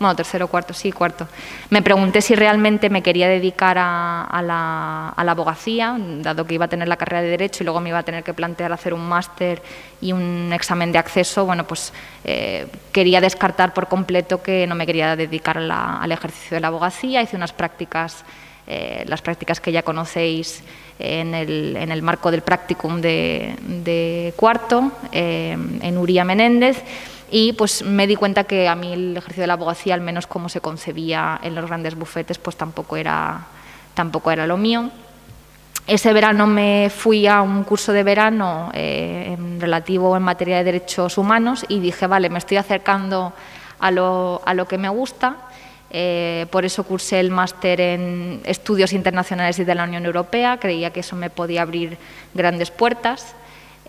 Bueno, tercero, cuarto, sí, cuarto. Me pregunté si realmente me quería dedicar a la abogacía, dado que iba a tener la carrera de Derecho y luego me iba a tener que plantear hacer un máster y un examen de acceso. Bueno, pues quería descartar por completo que no me quería dedicar al ejercicio de la abogacía. Hice unas prácticas, las prácticas que ya conocéis en el marco del practicum de cuarto, en Uría Menéndez. Y pues me di cuenta que a mí el ejercicio de la abogacía, al menos como se concebía en los grandes bufetes, pues tampoco era lo mío. Ese verano me fui a un curso de verano relativo en materia de derechos humanos y dije, vale, me estoy acercando a lo que me gusta. Por eso cursé el máster en Estudios Internacionales y de la Unión Europea. Creía que eso me podía abrir grandes puertas.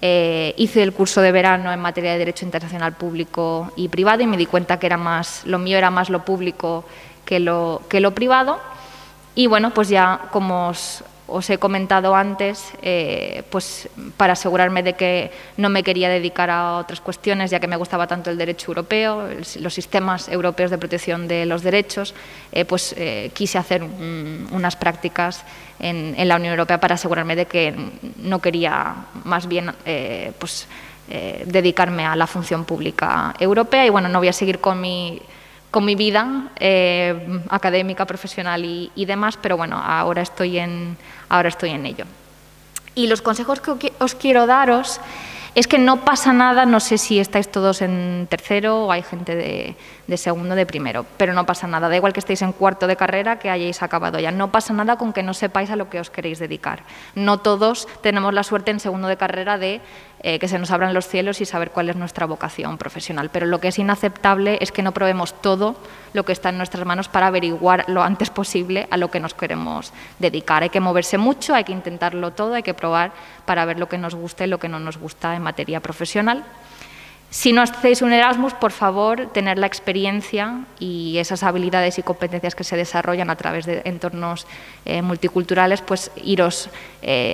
Hice el curso de verano en materia de Derecho Internacional Público y Privado y me di cuenta que lo mío era más lo público que lo privado. Y bueno, pues ya como os he comentado antes, pues para asegurarme de que no me quería dedicar a otras cuestiones, ya que me gustaba tanto el derecho europeo, los sistemas europeos de protección de los derechos, pues quise hacer unas prácticas en la Unión Europea para asegurarme de que no quería más bien dedicarme a la función pública europea. Y bueno, no voy a seguir con mi vida académica, profesional y demás, pero bueno, ahora estoy en ello. Y los consejos que os quiero daros es que no pasa nada, no sé si estáis todos en tercero o hay gente de segundo, de primero, pero no pasa nada, da igual que estéis en cuarto de carrera, que hayáis acabado ya, no pasa nada con que no sepáis a lo que os queréis dedicar. No todos tenemos la suerte en segundo de carrera de que se nos abran los cielos y saber cuál es nuestra vocación profesional, pero lo que es inaceptable es que no probemos todo lo que está en nuestras manos para averiguar lo antes posible a lo que nos queremos dedicar. Hay que moverse mucho, hay que intentarlo todo, hay que probar para ver lo que nos gusta y lo que no nos gusta en materia profesional. Si no hacéis un Erasmus, por favor, tener la experiencia y esas habilidades y competencias que se desarrollan a través de entornos multiculturales, pues iros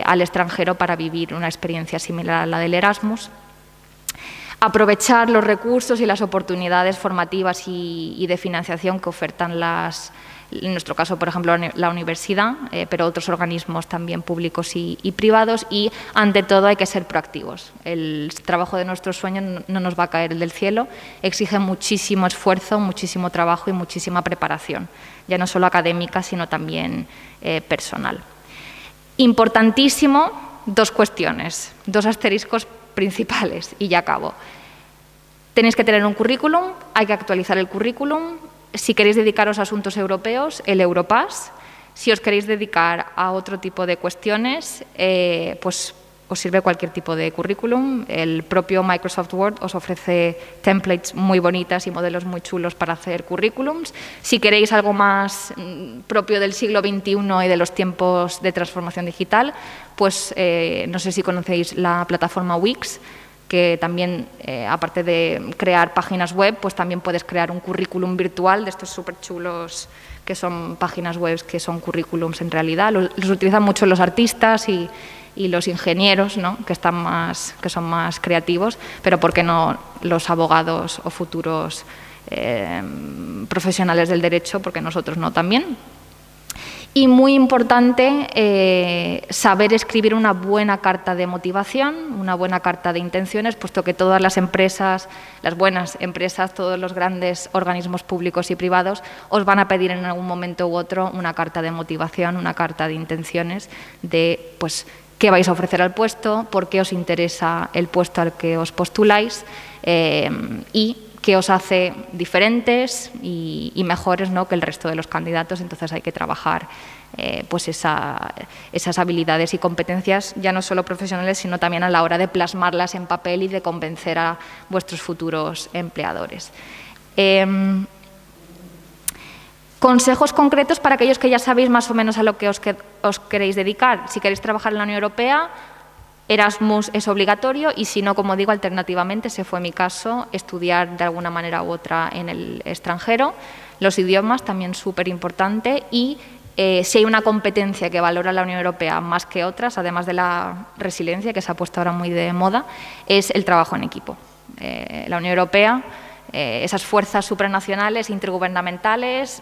al extranjero para vivir una experiencia similar a la del Erasmus. Aprovechar los recursos y las oportunidades formativas y de financiación que ofertan en nuestro caso, por ejemplo, la universidad, pero otros organismos también públicos y privados, y ante todo hay que ser proactivos. El trabajo de nuestros sueños no nos va a caer del cielo, exige muchísimo esfuerzo, muchísimo trabajo y muchísima preparación, ya no solo académica, sino también personal. Importantísimo, dos cuestiones, dos asteriscos principales y ya acabo. Tenéis que tener un currículum, hay que actualizar el currículum. Si queréis dedicaros a asuntos europeos, el Europass. Si os queréis dedicar a otro tipo de cuestiones, pues os sirve cualquier tipo de currículum. El propio Microsoft Word os ofrece templates muy bonitas y modelos muy chulos para hacer currículums. Si queréis algo más propio del siglo XXI y de los tiempos de transformación digital, pues no sé si conocéis la plataforma Wix, que también, aparte de crear páginas web, pues también puedes crear un currículum virtual de estos súper chulos que son páginas web que son currículums en realidad. Los utilizan mucho los artistas y los ingenieros, ¿no?, que son más creativos, pero ¿por qué no los abogados o futuros profesionales del derecho? Porque nosotros no también. Y muy importante, saber escribir una buena carta de motivación, una buena carta de intenciones, puesto que todas las empresas, las buenas empresas, todos los grandes organismos públicos y privados os van a pedir en algún momento u otro una carta de motivación, una carta de intenciones de, pues, qué vais a ofrecer al puesto, por qué os interesa el puesto al que os postuláis y qué os hace diferentes y mejores, ¿no?, que el resto de los candidatos. Entonces hay que trabajar pues esas habilidades y competencias, ya no solo profesionales, sino también a la hora de plasmarlas en papel y de convencer a vuestros futuros empleadores. Consejos concretos para aquellos que ya sabéis más o menos a lo que os queréis dedicar. Si queréis trabajar en la Unión Europea, Erasmus es obligatorio y si no, como digo, alternativamente, ese fue mi caso, estudiar de alguna manera u otra en el extranjero. Los idiomas también súper importante y si hay una competencia que valora la Unión Europea más que otras, además de la resiliencia, que se ha puesto ahora muy de moda, es el trabajo en equipo. La Unión Europea, esas fuerzas supranacionales, intergubernamentales,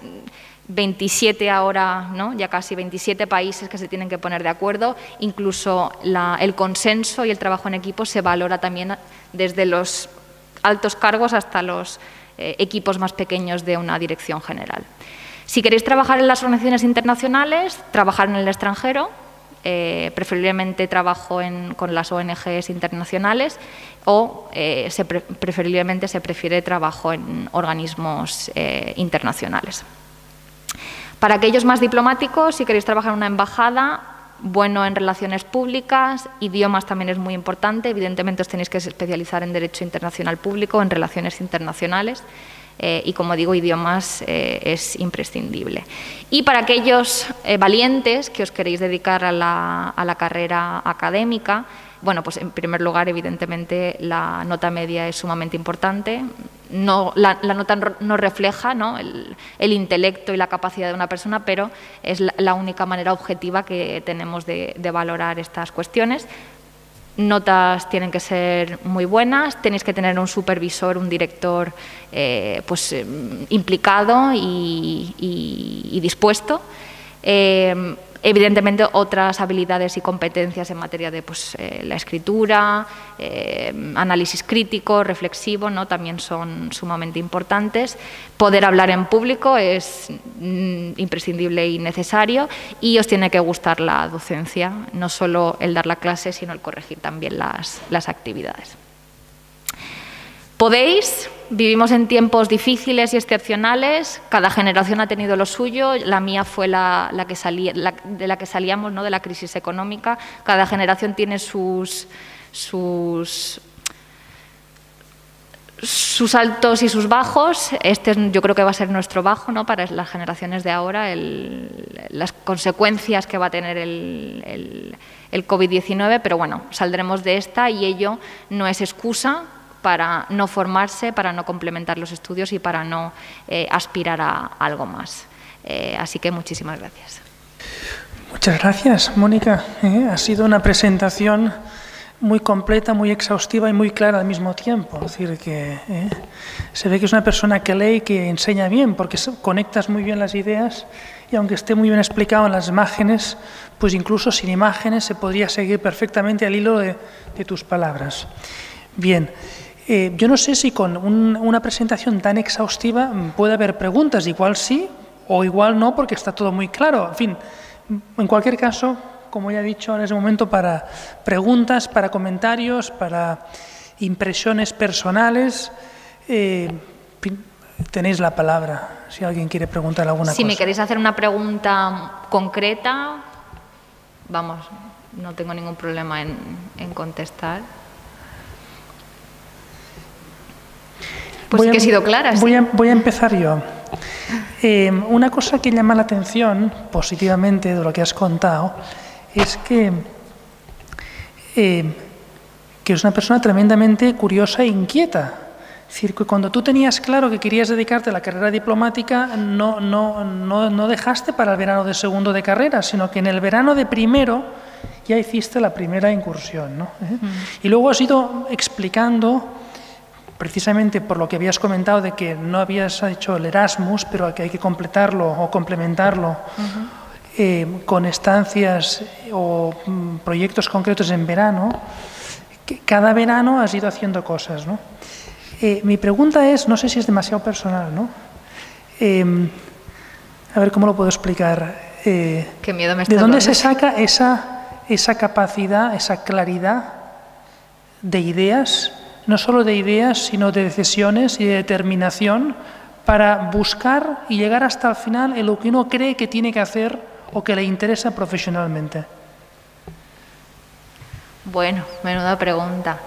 27 ahora, ¿no?, ya casi 27 países que se tienen que poner de acuerdo, incluso el consenso y el trabajo en equipo se valora también desde los altos cargos hasta los equipos más pequeños de una dirección general. Si queréis trabajar en las organizaciones internacionales, trabajar en el extranjero, preferiblemente trabajo con las ONGs internacionales o preferiblemente se prefiere trabajo en organismos internacionales. Para aquellos más diplomáticos, si queréis trabajar en una embajada, bueno en relaciones públicas, idiomas también es muy importante, evidentemente os tenéis que especializar en Derecho Internacional Público, en Relaciones Internacionales, y como digo, idiomas es imprescindible. Y para aquellos valientes que os queréis dedicar a la carrera académica, bueno, pues en primer lugar, evidentemente, la nota media es sumamente importante. La nota no refleja, ¿no?, el intelecto y la capacidad de una persona, pero es la única manera objetiva que tenemos de valorar estas cuestiones. Notas tienen que ser muy buenas, tenéis que tener un supervisor, un director implicado y dispuesto. Evidentemente, otras habilidades y competencias en materia de la escritura, análisis crítico, reflexivo, ¿no?, también son sumamente importantes. Poder hablar en público es imprescindible y necesario y os tiene que gustar la docencia, no solo el dar la clase, sino el corregir también las actividades. Podéis, vivimos en tiempos difíciles y excepcionales, cada generación ha tenido lo suyo, la mía fue de la que salíamos, ¿no?, de la crisis económica, cada generación tiene sus altos y sus bajos. Yo creo que va a ser nuestro bajo, ¿no?, para las generaciones de ahora, las consecuencias que va a tener el COVID-19, pero bueno, saldremos de esta y ello no es excusa para no formarse, para no complementar los estudios y para no aspirar a algo más. Así que muchísimas gracias. Muchas gracias, Mónica. Ha sido una presentación muy completa, muy exhaustiva y muy clara al mismo tiempo. Es decir, que se ve que es una persona que lee y que enseña bien, porque conectas muy bien las ideas y aunque esté muy bien explicado en las imágenes, pues incluso sin imágenes se podría seguir perfectamente al hilo de tus palabras. Bien. Yo no sé si con una presentación tan exhaustiva puede haber preguntas, igual sí o igual no, porque está todo muy claro. En fin, en cualquier caso, como ya he dicho, ahora es el momento para preguntas, para comentarios, para impresiones personales. Tenéis la palabra, si alguien quiere preguntar alguna cosa. Si me queréis hacer una pregunta concreta, vamos, no tengo ningún problema en contestar. Pues que he sido clara. ¿Sí? Voy a empezar yo. Una cosa que llama la atención positivamente de lo que has contado es que es una persona tremendamente curiosa e inquieta. Es decir, que cuando tú tenías claro que querías dedicarte a la carrera diplomática, no dejaste para el verano de segundo de carrera, sino que en el verano de primero ya hiciste la primera incursión, ¿no? Y luego has ido explicando, precisamente por lo que habías comentado de que no habías hecho el Erasmus, pero que hay que completarlo o complementarlo con estancias o proyectos concretos en verano, que cada verano has ido haciendo cosas, ¿no? Mi pregunta es, no sé si es demasiado personal, ¿no? A ver cómo lo puedo explicar. Qué miedo me está ¿De dónde se saca esa esa capacidad, esa claridad de ideas, no solo de ideas, sino de decisiones y de determinación para buscar y llegar hasta el final en lo que uno cree que tiene que hacer o que le interesa profesionalmente. Bueno, menuda pregunta.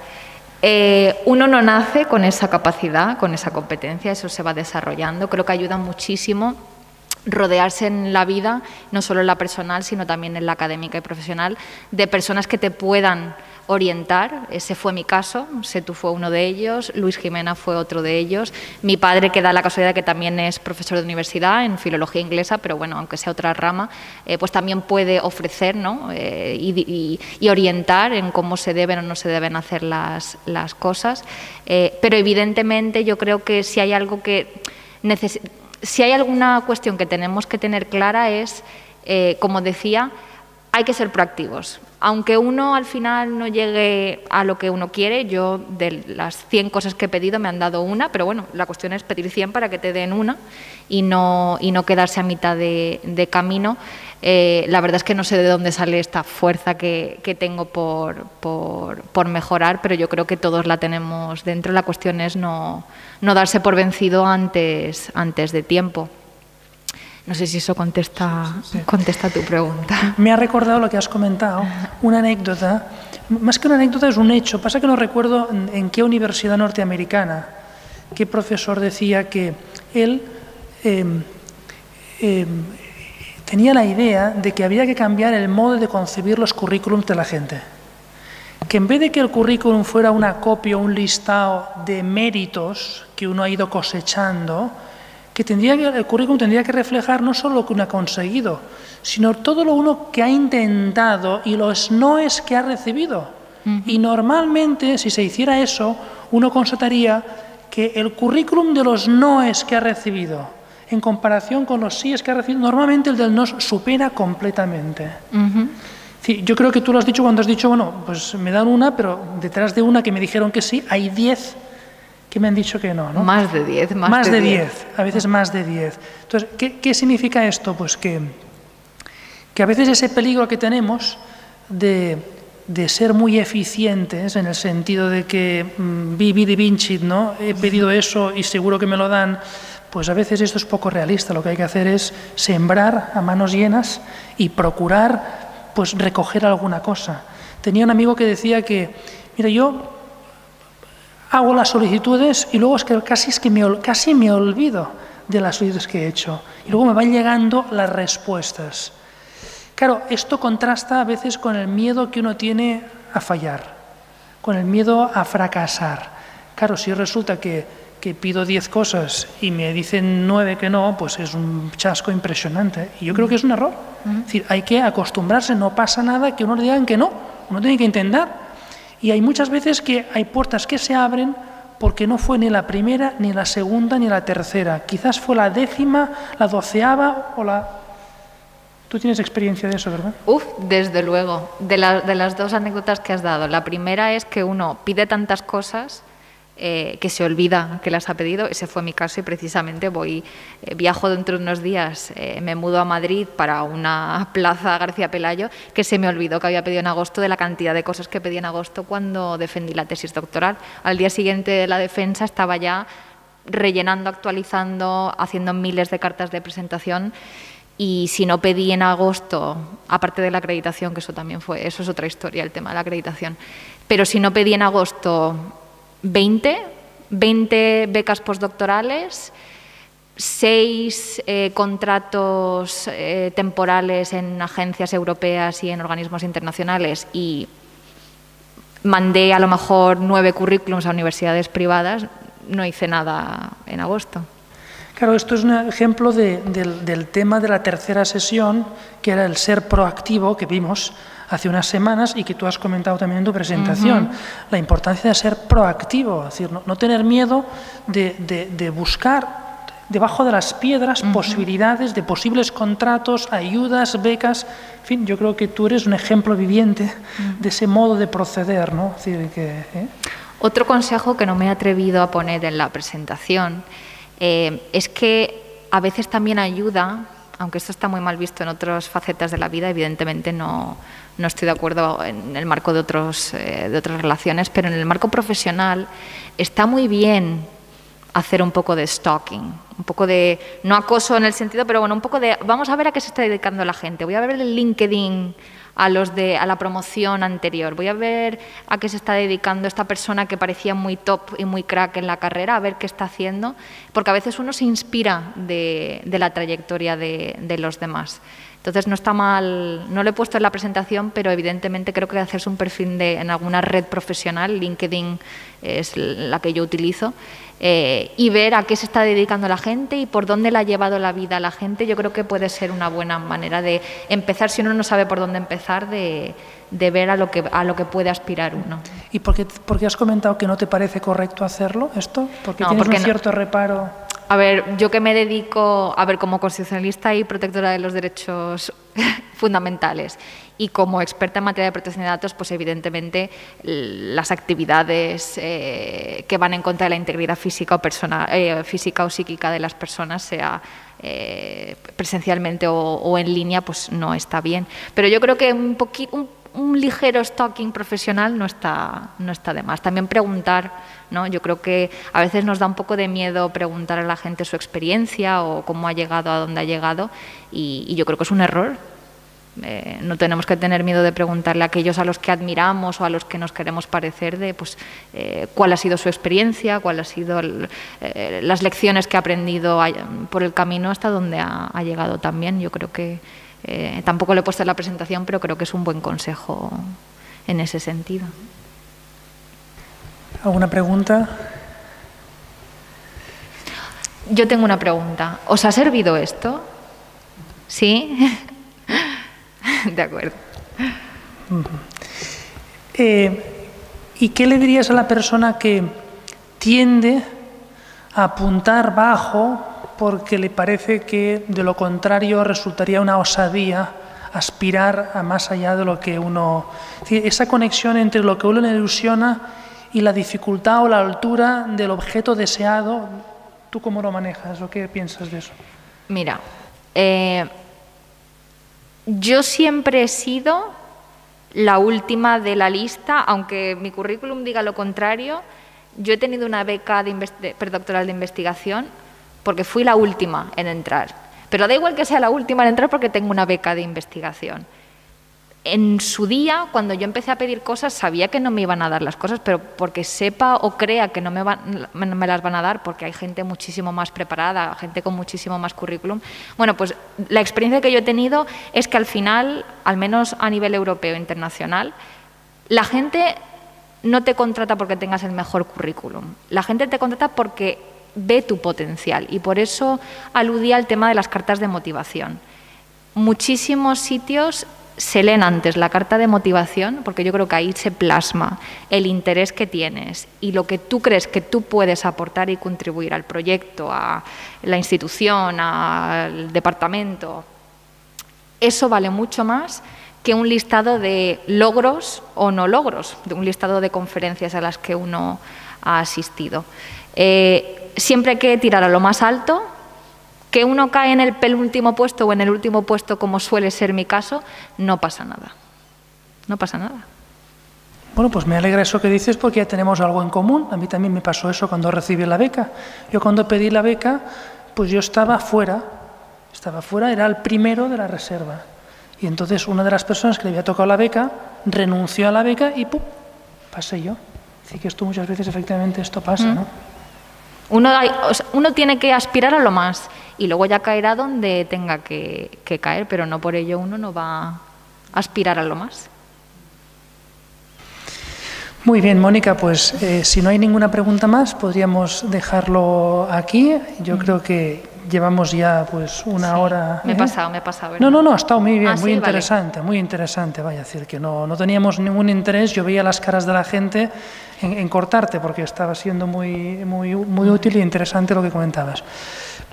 Uno no nace con esa capacidad, con esa competencia, eso se va desarrollando. Creo que ayuda muchísimo rodearse en la vida, no solo en la personal, sino también en la académica y profesional, de personas que te puedan orientar. Ese fue mi caso, Setu fue uno de ellos, Luis Jimena fue otro de ellos, mi padre, que da la casualidad que también es profesor de universidad en filología inglesa, pero bueno, aunque sea otra rama, pues también puede ofrecer, ¿no? y orientar en cómo se deben o no se deben hacer las cosas, pero evidentemente yo creo que si hay algo que si hay alguna cuestión que tenemos que tener clara es, como decía, hay que ser proactivos. Aunque uno al final no llegue a lo que uno quiere, yo de las 100 cosas que he pedido me han dado una, pero bueno, la cuestión es pedir 100 para que te den una y no quedarse a mitad de camino. La verdad es que no sé de dónde sale esta fuerza que tengo por mejorar, pero yo creo que todos la tenemos dentro. La cuestión es no darse por vencido antes de tiempo. No sé si eso contesta tu pregunta. Me ha recordado lo que has comentado, una anécdota. Más que una anécdota es un hecho. Pasa que no recuerdo en qué universidad norteamericana, qué profesor decía que él tenía la idea de que había que cambiar el modo de concebir los currículums de la gente. Que en vez de que el currículum fuera una copia o un listado de méritos que uno ha ido cosechando, que el currículum tendría que reflejar no solo lo que uno ha conseguido, sino todo lo uno que ha intentado y los noes que ha recibido. Y normalmente, si se hiciera eso, uno constataría que el currículum de los noes que ha recibido, en comparación con los síes que ha recibido, normalmente el del no supera completamente. Sí, yo creo que tú lo has dicho cuando has dicho, bueno, pues me dan una, pero detrás de una que me dijeron que sí, hay 10 que me han dicho que no, ¿no? Más de 10. Más de 10, a veces más de 10. Entonces, ¿qué significa esto? Pues que a veces ese peligro que tenemos de ser muy eficientes, en el sentido de que vidi vincit, ¿no? He pedido eso y seguro que me lo dan, pues a veces esto es poco realista. Lo que hay que hacer es sembrar a manos llenas y procurar, pues, recoger alguna cosa. Tenía un amigo que decía que, mira, yo hago las solicitudes y luego casi me olvido de las solicitudes que he hecho. Y luego me van llegando las respuestas. Claro, esto contrasta a veces con el miedo que uno tiene a fallar, con el miedo a fracasar. Claro, si resulta que pido 10 cosas y me dicen 9 que no, pues es un chasco impresionante. Y yo creo que es un error. Es decir, hay que acostumbrarse, no pasa nada que uno le digan que no, uno tiene que intentar. Y hay muchas veces que hay puertas que se abren porque no fue ni la primera, ni la segunda, ni la tercera. Quizás fue la 10ª, la 12ª o la... Tú tienes experiencia de eso, ¿verdad? Desde luego. De las dos anécdotas que has dado. La primera es que uno pide tantas cosas que se olvida que las ha pedido. Ese fue mi caso y precisamente viajo dentro de unos días, me mudo a Madrid para una plaza García Pelayo, que se me olvidó que había pedido en agosto, de la cantidad de cosas que pedí en agosto cuando defendí la tesis doctoral. Al día siguiente de la defensa estaba ya rellenando, actualizando, haciendo miles de cartas de presentación. Y si no pedí en agosto, aparte de la acreditación, que eso es otra historia, el tema de la acreditación, pero si no pedí en agosto 20 becas postdoctorales, 6 contratos temporales en agencias europeas y en organismos internacionales, y mandé a lo mejor 9 currículums a universidades privadas, no hice nada en agosto. Claro, esto es un ejemplo del tema de la tercera sesión, que era el ser proactivo, que vimos hace unas semanas y que tú has comentado también en tu presentación. La importancia de ser proactivo, es decir, no tener miedo de buscar debajo de las piedras posibilidades de posibles contratos, ayudas, becas. En fin, yo creo que tú eres un ejemplo viviente de ese modo de proceder, ¿no? Es decir, Otro consejo que no me he atrevido a poner en la presentación es que a veces también ayuda aunque esto está muy mal visto en otras facetas de la vida, evidentemente no estoy de acuerdo en el marco de otras relaciones, pero en el marco profesional está muy bien hacer un poco de stalking, un poco de, no acoso en el sentido, pero bueno, un poco de, vamos a ver a qué se está dedicando la gente, voy a ver el LinkedIn a la promoción anterior, voy a ver a qué se está dedicando esta persona que parecía muy top y muy crack en la carrera, a ver qué está haciendo, porque a veces uno se inspira de la trayectoria de los demás. Entonces no está mal, no lo he puesto en la presentación, pero evidentemente creo que hacerse un perfil en alguna red profesional, LinkedIn es la que yo utilizo, y ver a qué se está dedicando la gente y por dónde la ha llevado la vida a la gente, yo creo que puede ser una buena manera de empezar, si uno no sabe por dónde empezar, de ver a lo que puede aspirar uno. ¿Y por qué has comentado que no te parece correcto hacerlo esto? ¿Porque tienes un cierto reparo? A ver, yo que me dedico, como constitucionalista y protectora de los derechos fundamentales y como experta en materia de protección de datos, pues evidentemente las actividades que van en contra de la integridad física o psíquica de las personas, sea presencialmente o en línea, pues no está bien. Pero yo creo que un ligero stalking profesional no está de más. También preguntar, ¿no? Yo creo que a veces nos da un poco de miedo preguntar a la gente su experiencia o cómo ha llegado a dónde ha llegado y yo creo que es un error. No tenemos que tener miedo de preguntarle a aquellos a los que admiramos o a los que nos queremos parecer de cuál ha sido su experiencia, cuál ha sido las lecciones que ha aprendido por el camino hasta donde ha llegado también. Yo creo que tampoco lo he puesto en la presentación, pero creo que es un buen consejo en ese sentido. ¿Alguna pregunta? Yo tengo una pregunta. ¿Os ha servido esto? ¿Sí? De acuerdo. ¿Y qué le dirías a la persona que tiende a apuntar bajo porque le parece que de lo contrario resultaría una osadía aspirar a más allá de lo que uno... Esa conexión entre lo que uno le ilusiona y la dificultad o la altura del objeto deseado, ¿tú cómo lo manejas o qué piensas de eso? Mira, yo siempre he sido la última de la lista, aunque mi currículum diga lo contrario. Yo he tenido una beca predoctoral de investigación porque fui la última en entrar. Pero da igual que sea la última en entrar porque tengo una beca de investigación. En su día, cuando yo empecé a pedir cosas, sabía que no me iban a dar las cosas, pero porque sepa o crea que no me las van a dar, porque hay gente muchísimo más preparada, gente con muchísimo más currículum. Bueno, pues la experiencia que yo he tenido es que al final, al menos a nivel europeo e internacional, la gente no te contrata porque tengas el mejor currículum. La gente te contrata porque ve tu potencial y por eso aludía al tema de las cartas de motivación. Muchísimos sitios se leen antes la carta de motivación, porque yo creo que ahí se plasma el interés que tienes y lo que tú crees que tú puedes aportar y contribuir al proyecto, a la institución, al departamento. Eso vale mucho más que un listado de logros o no logros, de un listado de conferencias a las que uno ha asistido. Siempre hay que tirar a lo más alto. Que uno cae en el penúltimo puesto o en el último puesto, como suele ser mi caso, no pasa nada. No pasa nada. Bueno, pues me alegra eso que dices porque ya tenemos algo en común. A mí también me pasó eso cuando recibí la beca. Yo cuando pedí la beca, pues yo estaba fuera, era el primero de la reserva. Y entonces una de las personas que le había tocado la beca renunció a la beca y ¡pum!, pasé yo. Así que esto muchas veces efectivamente esto pasa, ¿no? Uno tiene que aspirar a lo más y luego ya caerá donde tenga que caer, pero no por ello uno no va a aspirar a lo más. Muy bien, Mónica, pues si no hay ninguna pregunta más, podríamos dejarlo aquí. Yo creo que llevamos ya pues una hora. Me he pasado. ¿verdad? No, ha estado muy bien, muy sí, interesante, vale. Muy interesante. Vaya a decir que no teníamos ningún interés. Yo veía las caras de la gente en cortarte porque estaba siendo muy útil e interesante lo que comentabas.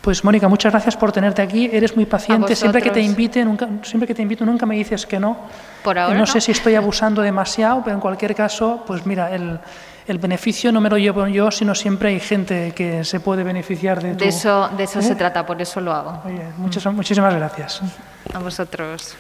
Pues Mónica, muchas gracias por tenerte aquí. Eres muy paciente. Siempre que te invito nunca me dices que no. Por ahora no sé si estoy abusando demasiado, pero en cualquier caso, pues mira, el beneficio no me lo llevo yo, sino siempre hay gente que se puede beneficiar de tu... De eso se trata, por eso lo hago. Oye, muchísimas gracias. A vosotros.